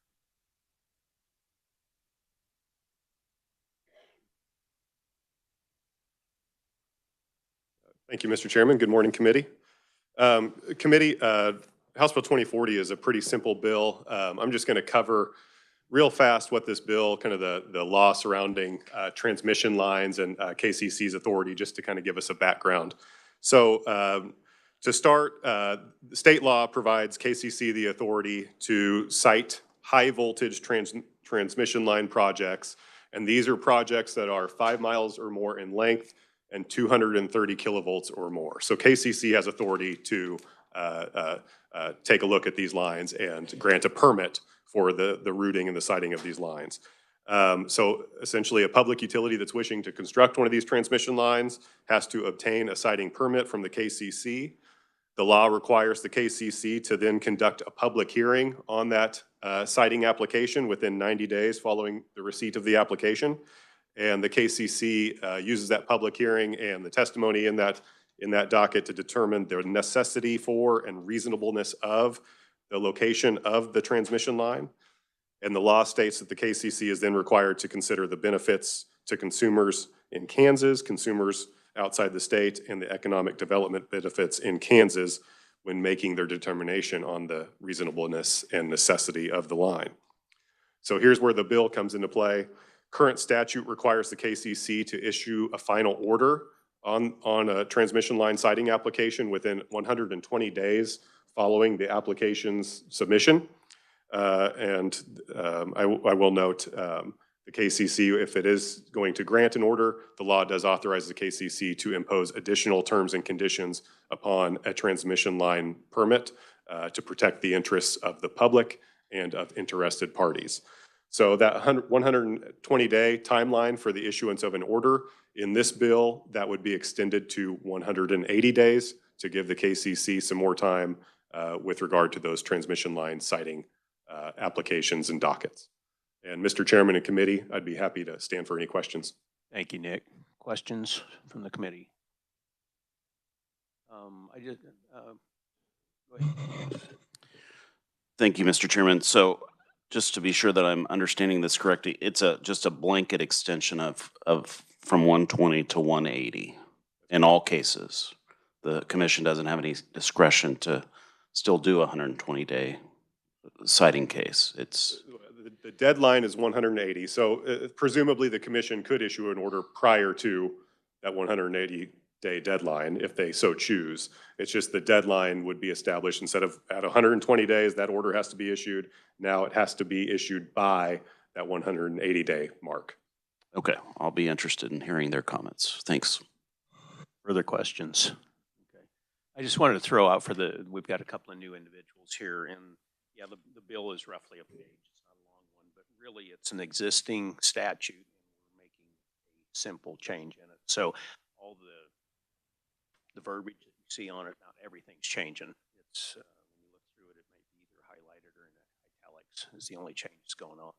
Thank you, Mr. Chairman. Good morning, committee. House Bill 2040 is a pretty simple bill. I'm just going to cover real fast what this bill, kind of the law surrounding transmission lines and KCC's authority, just to kind of give us a background. So to start, the state law provides KCC the authority to cite high voltage transmission line projects. And these are projects that are 5 miles or more in length and 230 kilovolts or more. So KCC has authority to take a look at these lines and grant a permit for the routing and the siting of these lines. So essentially a public utility that's wishing to construct one of these transmission lines has to obtain a siting permit from the KCC. The law requires the KCC to then conduct a public hearing on that siting application within 90 days following the receipt of the application. And the KCC uses that public hearing and the testimony in that docket to determine the necessity for and reasonableness of the location of the transmission line. And the law states that the KCC is then required to consider the benefits to consumers in Kansas, consumers outside the state, and the economic development benefits in Kansas when making their determination on the reasonableness and necessity of the line. So here's where the bill comes into play. Current statute requires the KCC to issue a final order on a transmission line siting application within 120 days following the application's submission. I will note the KCC, if it is going to grant an order, the law does authorize the KCC to impose additional terms and conditions upon a transmission line permit to protect the interests of the public and of interested parties. So that 120-day timeline for the issuance of an order in this bill, that would be extended to 180 days to give the KCC some more time with regard to those transmission line siting applications and dockets. And Mr. Chairman and committee, I'd be happy to stand for any questions.
Thank you, Nick. Questions from the committee? Go ahead.
Thank you, Mr. Chairman. So just to be sure that I'm understanding this correctly, it's just a blanket extension of from 120 to 180 in all cases. The commission doesn't have any discretion to still do a 120-day citing case. It's
the deadline is 180. So presumably the commission could issue an order prior to that 180-day deadline if they so choose. It's just the deadline would be established instead of at 120 days, that order has to be issued. Now it has to be issued by that 180-day mark.
okay. I'll be interested in hearing their comments. Thanks.
Further questions? Okay. I just wanted to throw out we've got a couple of new individuals here, and yeah, the bill is roughly a page. It's not a long one, but really it's an existing statute, and we're making a simple change in it. So all the verbiage that you see on it, not everything's changing. It's when you look through it, it may be either highlighted or in italics is the only change that's going on.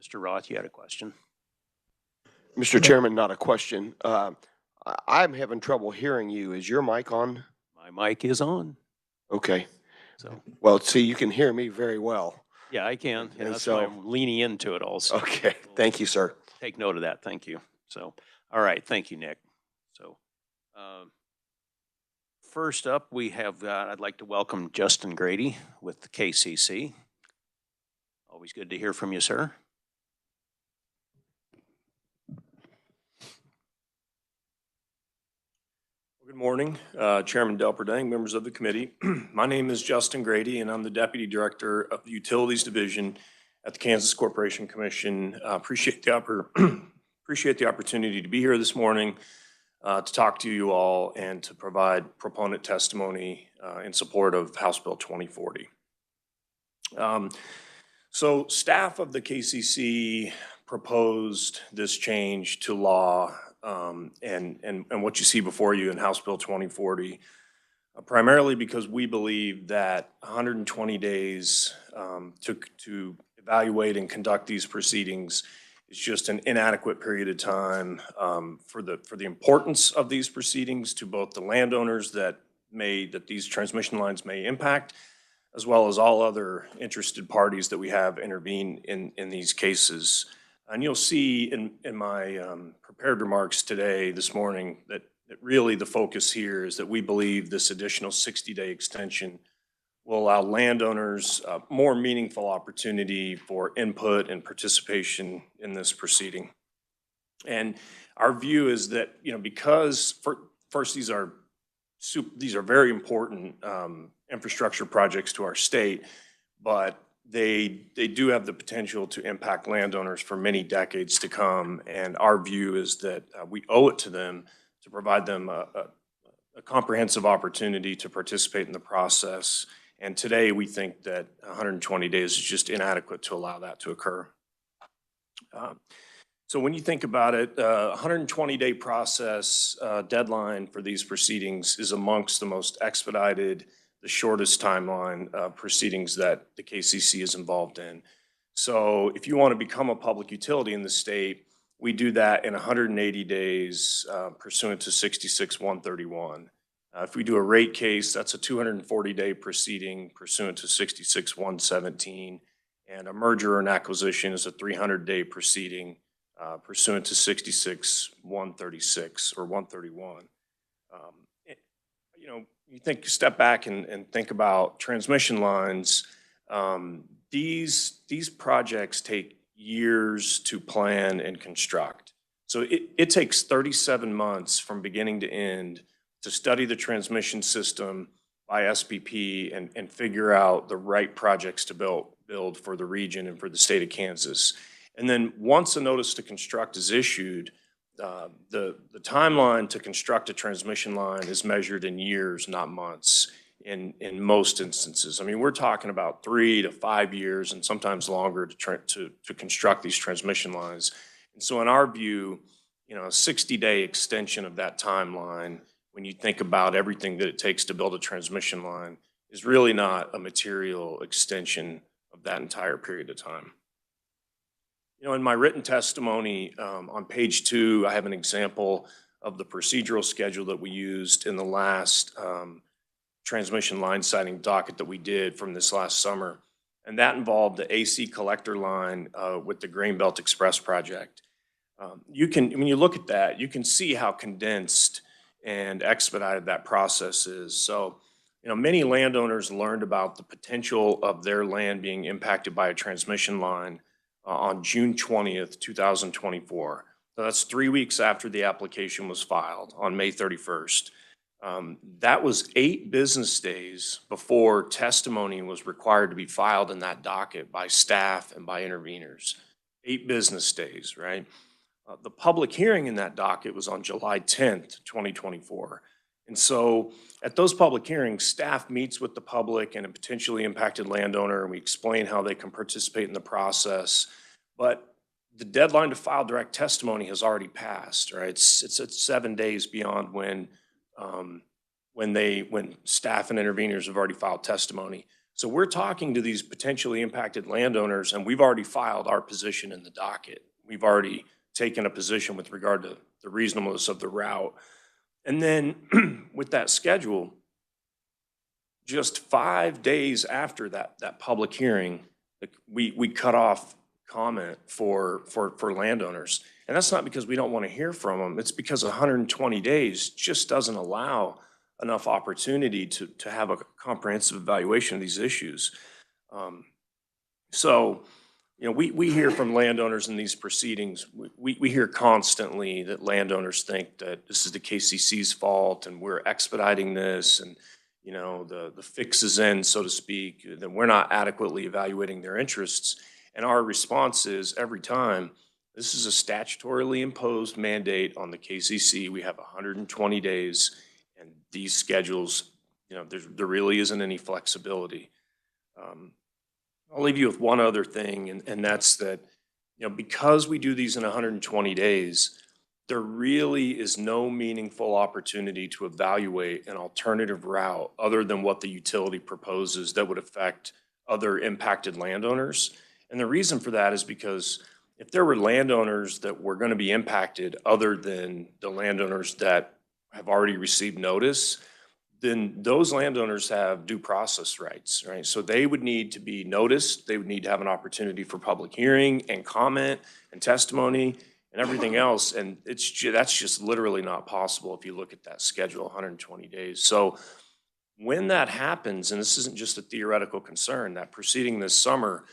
Mr. Roth, you had a question?
Mr. Chairman, not a question. I'm having trouble hearing you. Is your mic on?
My mic is on.
Okay.
So,
well, see, you can hear me very well.
yeah, I can. And that's
so,
why I'm leaning into it also.
Okay. Thank you, sir.
Take note of that. Thank you. So, all right. Thank you, Nick. So, first up, we have, I'd like to welcome Justin Grady with the KCC. Always good to hear from you, sir.
Good morning, Chairman Delperdang, members of the committee. My name is Justin Grady, and I'm the Deputy Director of the Utilities Division at the Kansas Corporation Commission. Appreciate the opportunity to be here this morning to talk to you all and to provide proponent testimony in support of House Bill 2040. So staff of the KCC proposed this change to law and what you see before you in House Bill 2040, primarily because we believe that 120 days to evaluate and conduct these proceedings is just an inadequate period of time for the importance of these proceedings to both the landowners that these transmission lines may impact, as well as all other interested parties that we have intervene in these cases. And you'll see in my prepared remarks this morning, that really the focus here is that we believe this additional 60-day extension will allow landowners more meaningful opportunity for input and participation in this proceeding. And our view is that, because first, these are very important infrastructure projects to our state, but they do have the potential to impact landowners for many decades to come. And our view is that we owe it to them to provide them a comprehensive opportunity to participate in the process. And today, we think that 120 days is just inadequate to allow that to occur. So when you think about it, 120-day process deadline for these proceedings is amongst the most expedited, the shortest timeline proceedings that the KCC is involved in. So if you want to become a public utility in the state, we do that in 180 days pursuant to 66-131. If we do a rate case, that's a 240-day proceeding pursuant to 66-117. And a merger and acquisition is a 300-day proceeding pursuant to 66-136 or 131. You step back and think about transmission lines. These projects take years to plan and construct. So it takes 37 months from beginning to end to study the transmission system by SPP and figure out the right projects to build for the region and for the state of Kansas. And then once a notice to construct is issued, the timeline to construct a transmission line is measured in years, not months, in most instances. I mean, we're talking about 3 to 5 years and sometimes longer to construct these transmission lines. And so in our view, a 60-day extension of that timeline, when you think about everything that it takes to build a transmission line, is really not a material extension of that entire period of time. In my written testimony on page 2, I have an example of the procedural schedule that we used in the last transmission line siting docket that we did from this last summer. And that involved the AC collector line with the Grain Belt Express project. When you look at that, you can see how condensed and expedited that process is. So, many landowners learned about the potential of their land being impacted by a transmission line on June 20th, 2024. So that's 3 weeks after the application was filed on May 31st. That was 8 business days before testimony was required to be filed in that docket by staff and by interveners. 8 business days, right? The public hearing in that docket was on July 10th, 2024. And so at those public hearings, staff meets with the public and a potentially impacted landowner, and we explain how they can participate in the process. But the deadline to file direct testimony has already passed, right? It's 7 days beyond when staff and interveners have already filed testimony. So we're talking to these potentially impacted landowners, and we've already filed our position in the docket. We've already taken a position with regard to the reasonableness of the route. And then with that schedule, just 5 days after that public hearing, we cut off comment for landowners. And that's not because we don't want to hear from them. It's because 120 days just doesn't allow enough opportunity to have a comprehensive evaluation of these issues. We hear from landowners in these proceedings. We hear constantly that landowners think that this is the KCC's fault and we're expediting this and, the fix is in, so to speak, that we're not adequately evaluating their interests. And our response is every time, this is a statutorily imposed mandate on the KCC. We have 120 days and these schedules, there really isn't any flexibility. I'll leave you with one other thing, and that's that, because we do these in 120 days, there really is no meaningful opportunity to evaluate an alternative route other than what the utility proposes that would affect other impacted landowners. And the reason for that is because if there were landowners that were going to be impacted other than the landowners that have already received notice, then those landowners have due process rights, right? So they would need to be noticed. They would need to have an opportunity for public hearing and comment and testimony and everything else. And that's just literally not possible if you look at that schedule, 120 days. So When that happens, and this isn't just a theoretical concern, that proceeding this summer,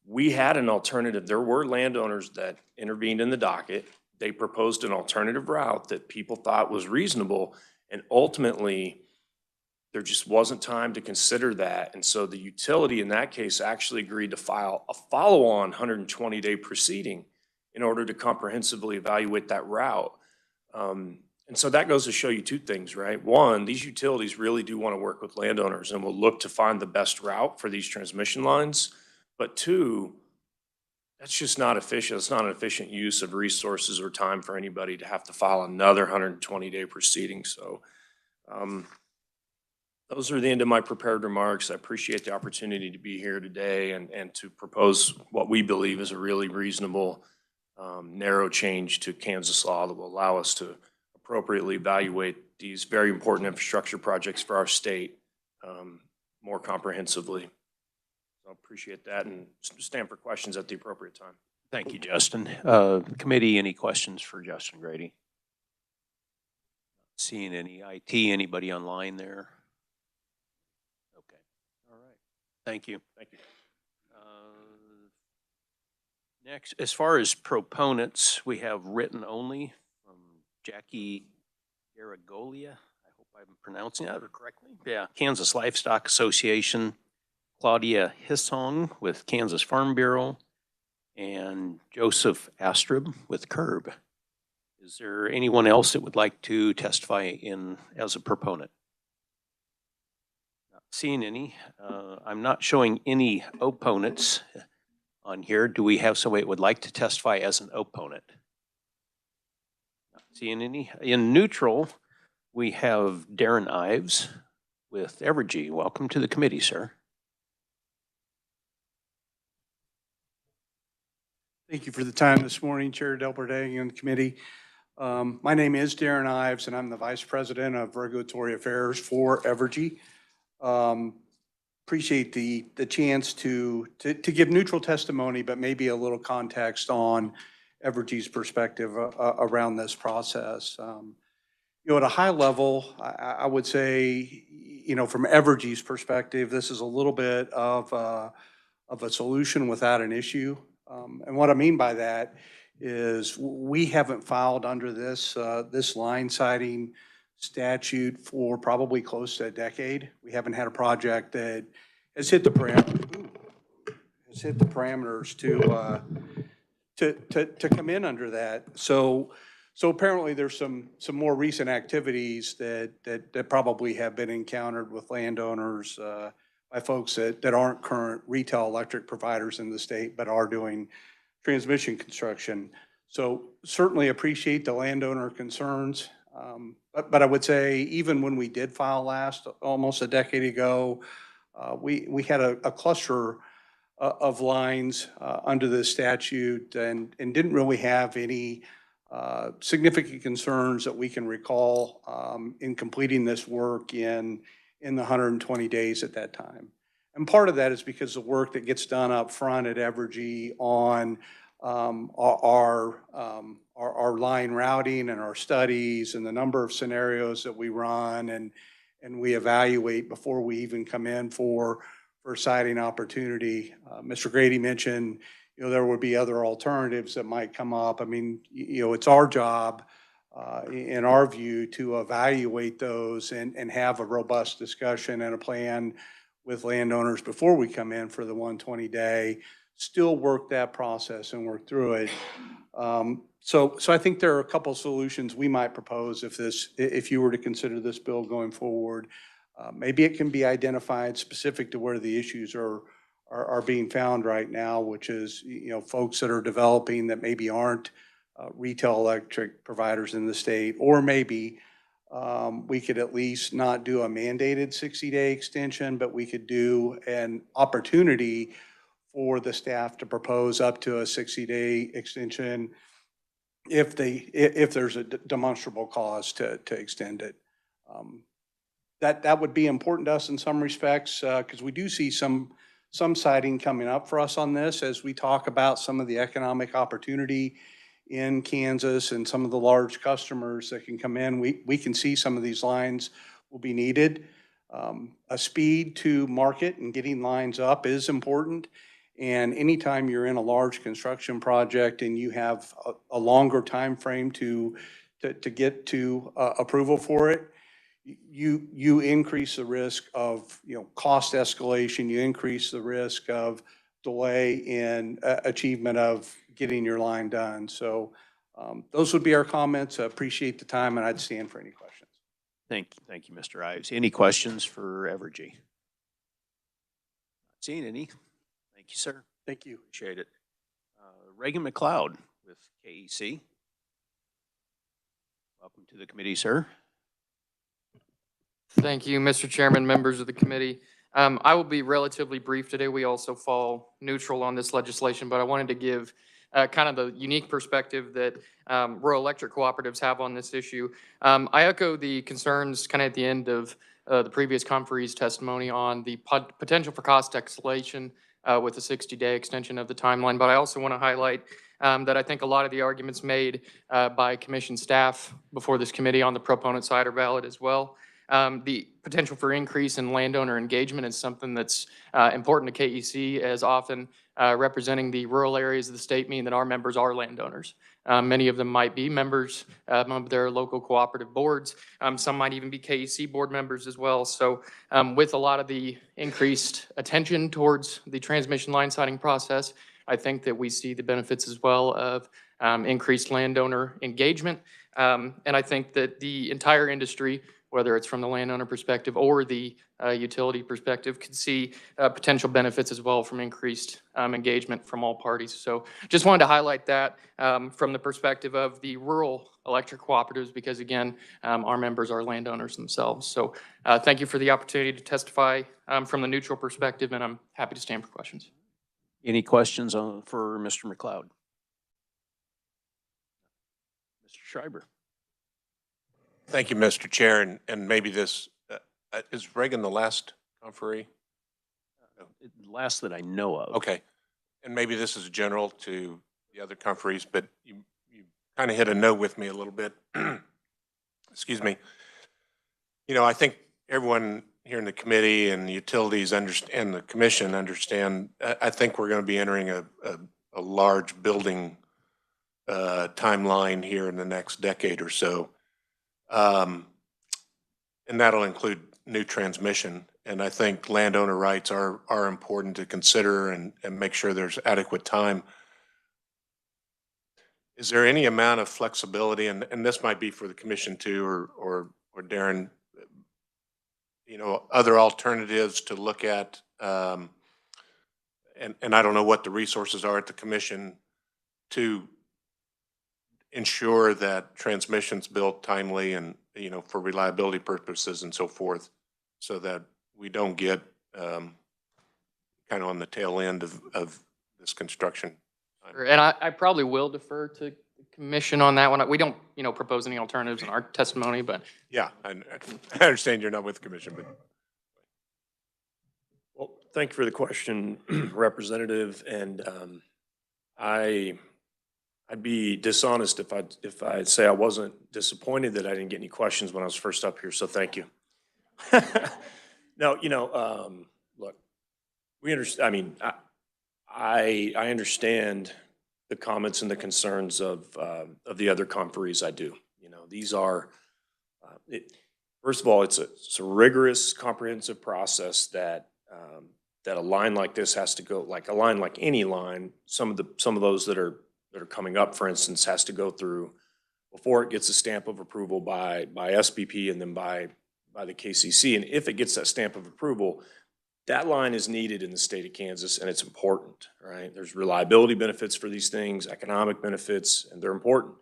we had an alternative. There were landowners that intervened in the docket. They proposed an alternative route that people thought was reasonable, and ultimately, there just wasn't time to consider that. And so the utility in that case actually agreed to file a follow-on 120-day proceeding in order to comprehensively evaluate that route. And so that goes to show you two things, right? One, these utilities really do want to work with landowners and will look to find the best route for these transmission lines. But two, that's just not efficient. It's not an efficient use of resources or time for anybody to have to file another 120-day proceeding. So those are the end of my prepared remarks. I appreciate the opportunity to be here today and to propose what we believe is a really reasonable, narrow change to Kansas law that will allow us to appropriately evaluate these very important infrastructure projects for our state more comprehensively. So I appreciate that and stand for questions at the appropriate time.
Thank you, Justin. Committee, any questions for Justin Grady? Seeing any IT, anybody online there? Okay, all right. Thank you.
Thank you.
Next, as far as proponents, we have written only from Jackie Garagolia. I hope I'm pronouncing that correctly. Yeah, Kansas Livestock Association, Claudia Hissong with Kansas Farm Bureau, and Joseph Astrub with CURB. Is there anyone else that would like to testify as a proponent? Not seeing any. I'm not showing any opponents on here. Do we have somebody that would like to testify as an opponent? Not seeing any. In neutral, we have Darren Ives with Evergy. Welcome to the committee, sir.
Thank you for the time this morning, Chair Delbert and the committee. My name is Darren Ives, and I'm the Vice President of Regulatory Affairs for Evergy. Appreciate the chance to give neutral testimony, but maybe a little context on Evergy's perspective around this process. At a high level, I would say, from Evergy's perspective, this is a little bit of a solution without an issue. And what I mean by that is we haven't filed under this line siting statute for probably close to a decade. We haven't had a project that has hit the parameters to come in under that. So apparently there's some more recent activities that probably have been encountered with landowners by folks that aren't current retail electric providers in the state, but are doing transmission construction. So certainly appreciate the landowner concerns. But I would say even when we did file last, almost a decade ago, we had a cluster of lines under this statute and didn't really have any significant concerns that we can recall in completing this work in the 120 days at that time. And part of that is because the work that gets done up front at Evergy on our line routing and our studies and the number of scenarios that we run and we evaluate before we even come in for siting opportunity. Mr. Grady mentioned, there would be other alternatives that might come up. I mean, it's our job, in our view, to evaluate those and have a robust discussion and a plan with landowners before we come in for the 120-day, still work that process and work through it. So I think there are a couple solutions we might propose if you were to consider this bill going forward. Maybe it can be identified specific to where the issues are being found right now, which is, folks that are developing that maybe aren't retail electric providers in the state, or maybe we could at least not do a mandated 60-day extension, but we could do an opportunity for the staff to propose up to a 60-day extension if there's a demonstrable cause to extend it. That would be important to us in some respects, because we do see some siting coming up for us on this as we talk about some of the economic opportunity in Kansas and some of the large customers that can come in. We can see some of these lines will be needed. A speed to market and getting lines up is important. And anytime you're in a large construction project and you have a longer time frame to get to approval for it, you increase the risk of, cost escalation, you increase the risk of delay in achievement of getting your line done. So those would be our comments. I appreciate the time, and I'd stand for any questions.
Thank you, Mr. Ives. Any questions for Evergy? Not seeing any. Thank you, sir.
Thank you.
Appreciate it. Reagan McLeod with KEC. Welcome to the committee, sir.
Thank you, Mr. Chairman, members of the committee. I will be relatively brief today. We also fall neutral on this legislation, but I wanted to give kind of the unique perspective that rural electric cooperatives have on this issue. I echo the concerns kind of at the end of the previous conferee's testimony on the potential for cost escalation with a 60-day extension of the timeline, but I also want to highlight that I think a lot of the arguments made by commission staff before this committee on the proponent side are valid as well. The potential for increase in landowner engagement is something that's important to KEC, as often representing the rural areas of the state mean that our members are landowners. Many of them might be members of their local cooperative boards. Some might even be KEC board members as well. So with a lot of the increased attention towards the transmission line siting process, I think that we see the benefits as well of increased landowner engagement. And I think that the entire industry, whether it's from the landowner perspective or the utility perspective, could see potential benefits as well from increased engagement from all parties. So just wanted to highlight that from the perspective of the rural electric cooperatives, because again, our members are landowners themselves. So thank you for the opportunity to testify from the neutral perspective, and I'm happy to stand for questions.
Any questions for Mr. McLeod? Mr. Schreiber.
Thank you, Mr. Chair, and maybe this, is Reagan the last conferee?
Last that I know of.
Okay, and maybe this is general to the other conferees, but you kind of hit a note with me a little bit. Excuse me. I think everyone here in the committee and the utilities and the commission understand, I think we're going to be entering a large building timeline here in the next decade or so. And that'll include new transmission. And I think landowner rights are important to consider and make sure there's adequate time. Is there any amount of flexibility, and this might be for the commission too, or Darren, other alternatives to look at, and I don't know what the resources are at the commission to ensure that transmission's built timely and, for reliability purposes and so forth, so that we don't get kind of on the tail end of this construction.
And I probably will defer to the commission on that one. We don't, propose any alternatives in our testimony, but.
Yeah, I understand you're not with the commission, but.
Well, thank you for the question, Representative. And I'd be dishonest if I say I wasn't disappointed that I didn't get any questions when I was first up here. So thank you. No, look, we understand. I mean, I understand the comments and the concerns of the other conferees. I do. These are. First of all, it's a rigorous, comprehensive process that a line like this has to go. Like a line, like any line, some of those that are coming up, for instance, has to go through before it gets a stamp of approval by SPP and then by the KCC. And if it gets that stamp of approval, that line is needed in the state of Kansas, and it's important, right? There's reliability benefits for these things, economic benefits, and they're important.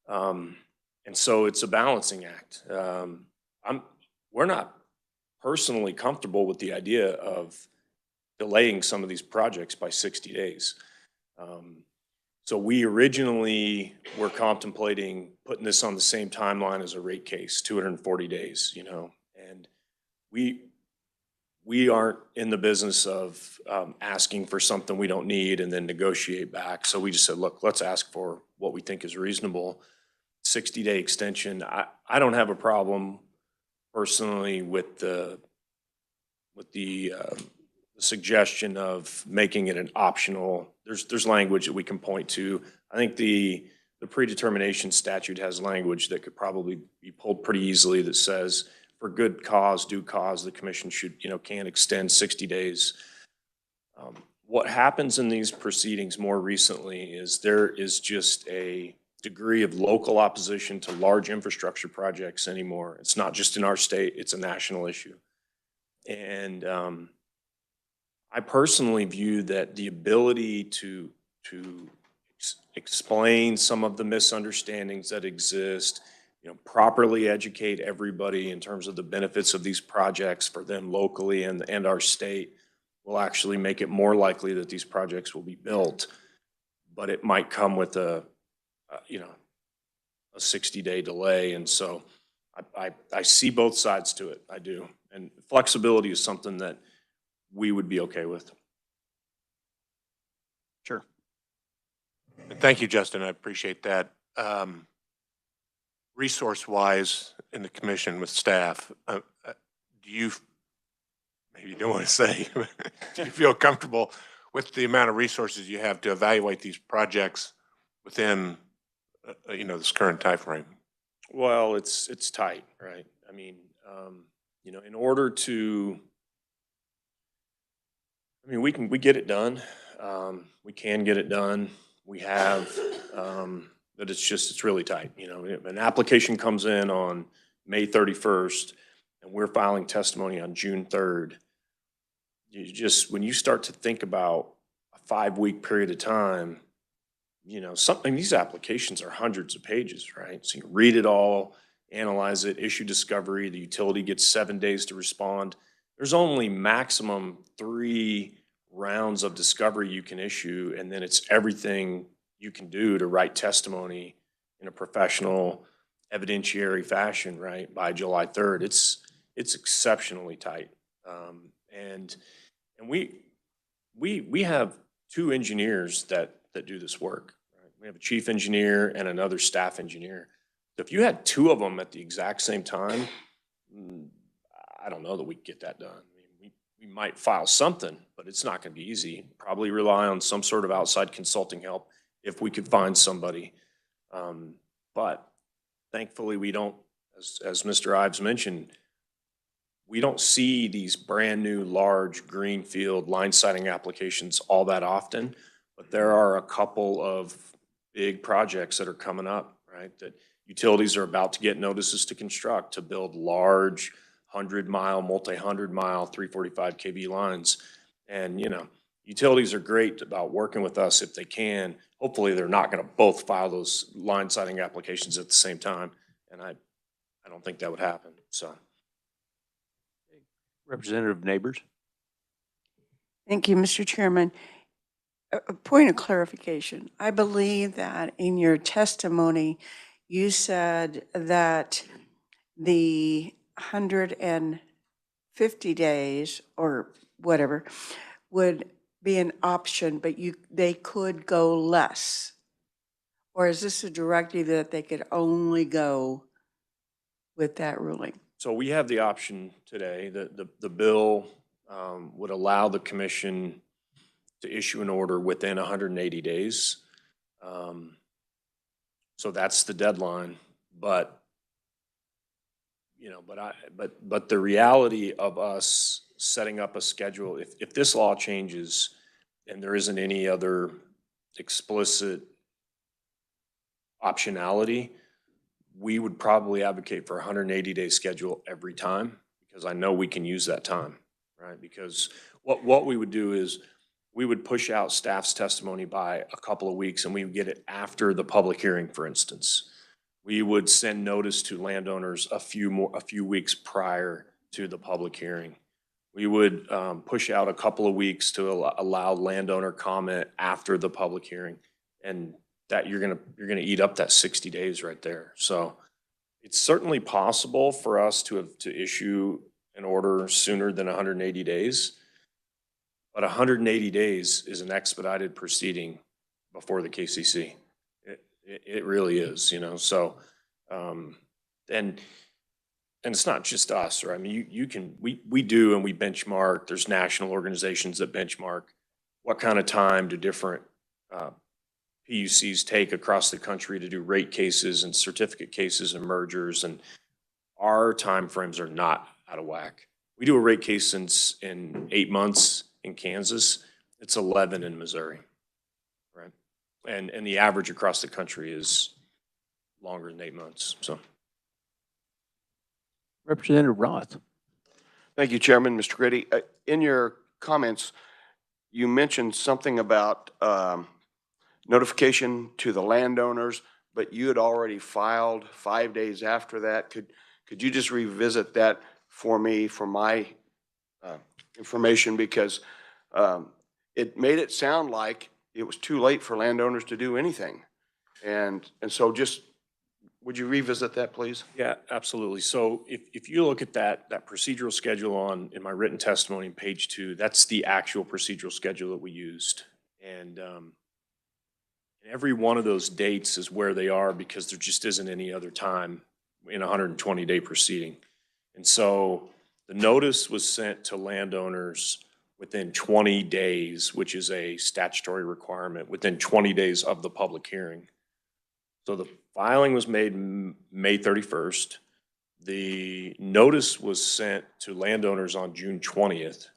And so it's a balancing act. We're not personally comfortable with the idea of delaying some of these projects by 60 days. So we originally were contemplating putting this on the same timeline as a rate case, 240 days, and we aren't in the business of asking for something we don't need and then negotiate back. So we just said, look, let's ask for what we think is reasonable. 60-day extension. I don't have a problem personally with the suggestion of making it an optional. There's language that we can point to. I think the predetermination statute has language that could probably be pulled pretty easily that says, for good cause, due cause, the commission should, can extend 60 days. What happens in these proceedings more recently is there is just a degree of local opposition to large infrastructure projects anymore. It's not just in our state, it's a national issue. And I personally view that the ability to explain some of the misunderstandings that exist, properly educate everybody in terms of the benefits of these projects for them locally and our state will actually make it more likely that these projects will be built. But it might come with a 60-day delay. And so I see both sides to it. I do. And flexibility is something that we would be okay with.
Sure.
Thank you, Justin. I appreciate that. Resource-wise in the commission with staff, do you, maybe you don't want to say, do you feel comfortable with the amount of resources you have to evaluate these projects within, this current timeframe?
Well, it's tight, right? I mean, in order to, we get it done. We can get it done. We have, but it's really tight. An application comes in on May 31st and we're filing testimony on June 3rd. When you start to think about a 5-week period of time, these applications are hundreds of pages, right? So you read it all, analyze it, issue discovery, the utility gets 7 days to respond. There's only maximum 3 rounds of discovery you can issue, and then it's everything you can do to write testimony in a professional, evidentiary fashion, right, by July 3rd. It's exceptionally tight. And we have 2 engineers that do this work. Right? We have a chief engineer and another staff engineer. So if you had 2 of them at the exact same time, I don't know that we could get that done. We might file something, but it's not going to be easy. Probably rely on some sort of outside consulting help if we could find somebody. But thankfully we don't, as Mr. Ives mentioned, we don't see these brand new large greenfield line siting applications all that often, but there are a couple of big projects that are coming up, right? That utilities are about to get notices to construct to build large 100-mile, multi-100-mile 345 kV lines. And, utilities are great about working with us if they can. Hopefully they're not going to both file those line siting applications at the same time. And I don't think that would happen, so.
Representative Neighbors.
Thank you, Mr. Chairman. A point of clarification. I believe that in your testimony, you said that the 150 days or whatever would be an option, but they could go less. Or is this a directive that they could only go with that ruling?
So we have the option today. The bill would allow the commission to issue an order within 180 days. So that's the deadline. But but the reality of us setting up a schedule, if this law changes and there isn't any other explicit optionality, we would probably advocate for a 180-day schedule every time, because I know we can use that time, right? Because what we would do is we would push out staff's testimony by a couple of weeks and we would get it after the public hearing, for instance. We would send notice to landowners a few weeks prior to the public hearing. We would push out a couple of weeks to allow landowner comment after the public hearing, and that you're gonna eat up that 60 days right there. So it's certainly possible for us to issue an order sooner than 180 days, but 180 days is an expedited proceeding before the KCC. It really is, So, and and it's not just us, right? I mean, we do and we benchmark, there's national organizations that benchmark what kind of time do different PUCs take across the country to do rate cases and certificate cases and mergers, and our timeframes are not out of whack. We do a rate case in 8 months in Kansas. It's 11 in Missouri, right? And the average across the country is longer than 8 months, so.
Representative Roth.
Thank you, Chairman. Mr. Grady, in your comments, you mentioned something about notification to the landowners, but you had already filed 5 days after that. Could you just revisit that for me, for my information? Because it made it sound like it was too late for landowners to do anything. And so just, would you revisit that, please?
Yeah, absolutely. So if you look at that procedural schedule in my written testimony on page 2, that's the actual procedural schedule that we used. And every one of those dates is where they are because there just isn't any other time in a 120-day proceeding. And so the notice was sent to landowners within 20 days, which is a statutory requirement, within 20 days of the public hearing. So the filing was made May 31st. The notice was sent to landowners on June 20th.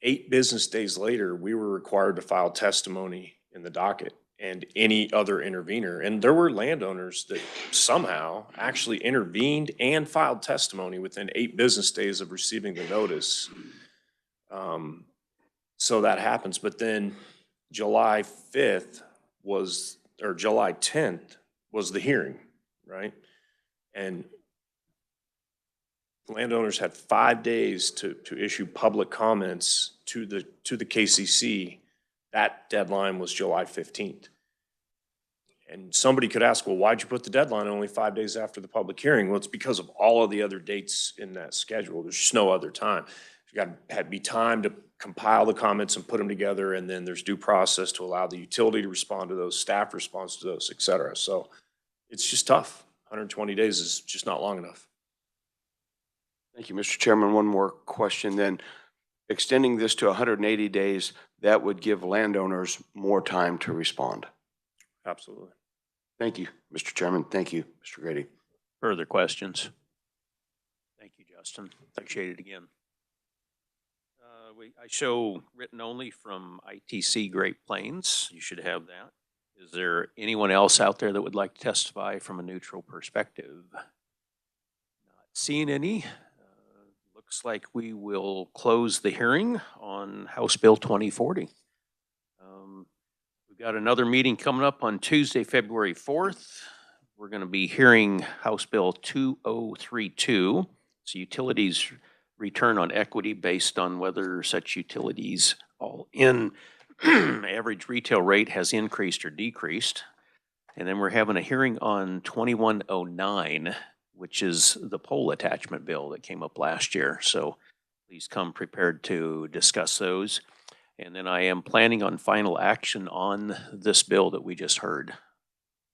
8 business days later, we were required to file testimony in the docket and any other intervener. And there were landowners that somehow actually intervened and filed testimony within 8 business days of receiving the notice. So that happens. But then July 5th or July 10th was the hearing, right? And landowners had 5 days to issue public comments to the KCC. That deadline was July 15th. And somebody could ask, well, why'd you put the deadline only 5 days after the public hearing? Well, it's because of all of the other dates in that schedule. There's just no other time. Had to be time to compile the comments and put them together, and then there's due process to allow the utility to respond to those, staff response to those, et cetera. So it's just tough. 120 days is just not long enough.
Thank you, Mr. Chairman. One more question then. Extending this to 180 days, that would give landowners more time to respond.
Absolutely.
Thank you, Mr. Chairman. Thank you, Mr. Grady.
Further questions? Thank you, Justin. Appreciate it again. I show written only from ITC Great Plains. You should have that. Is there anyone else out there that would like to testify from a neutral perspective? Not seeing any. Looks like we will close the hearing on House Bill 2040. We've got another meeting coming up on Tuesday, February 4th. We're going to be hearing House Bill 2032. It's utilities return on equity based on whether such utilities all-in average retail rate has increased or decreased. And then we're having a hearing on 2109, which is the poll attachment bill that came up last year. So please come prepared to discuss those. And then I am planning on final action on this bill that we just heard.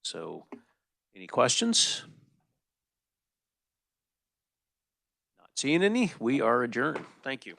So any questions? Not seeing any, we are adjourned. Thank you.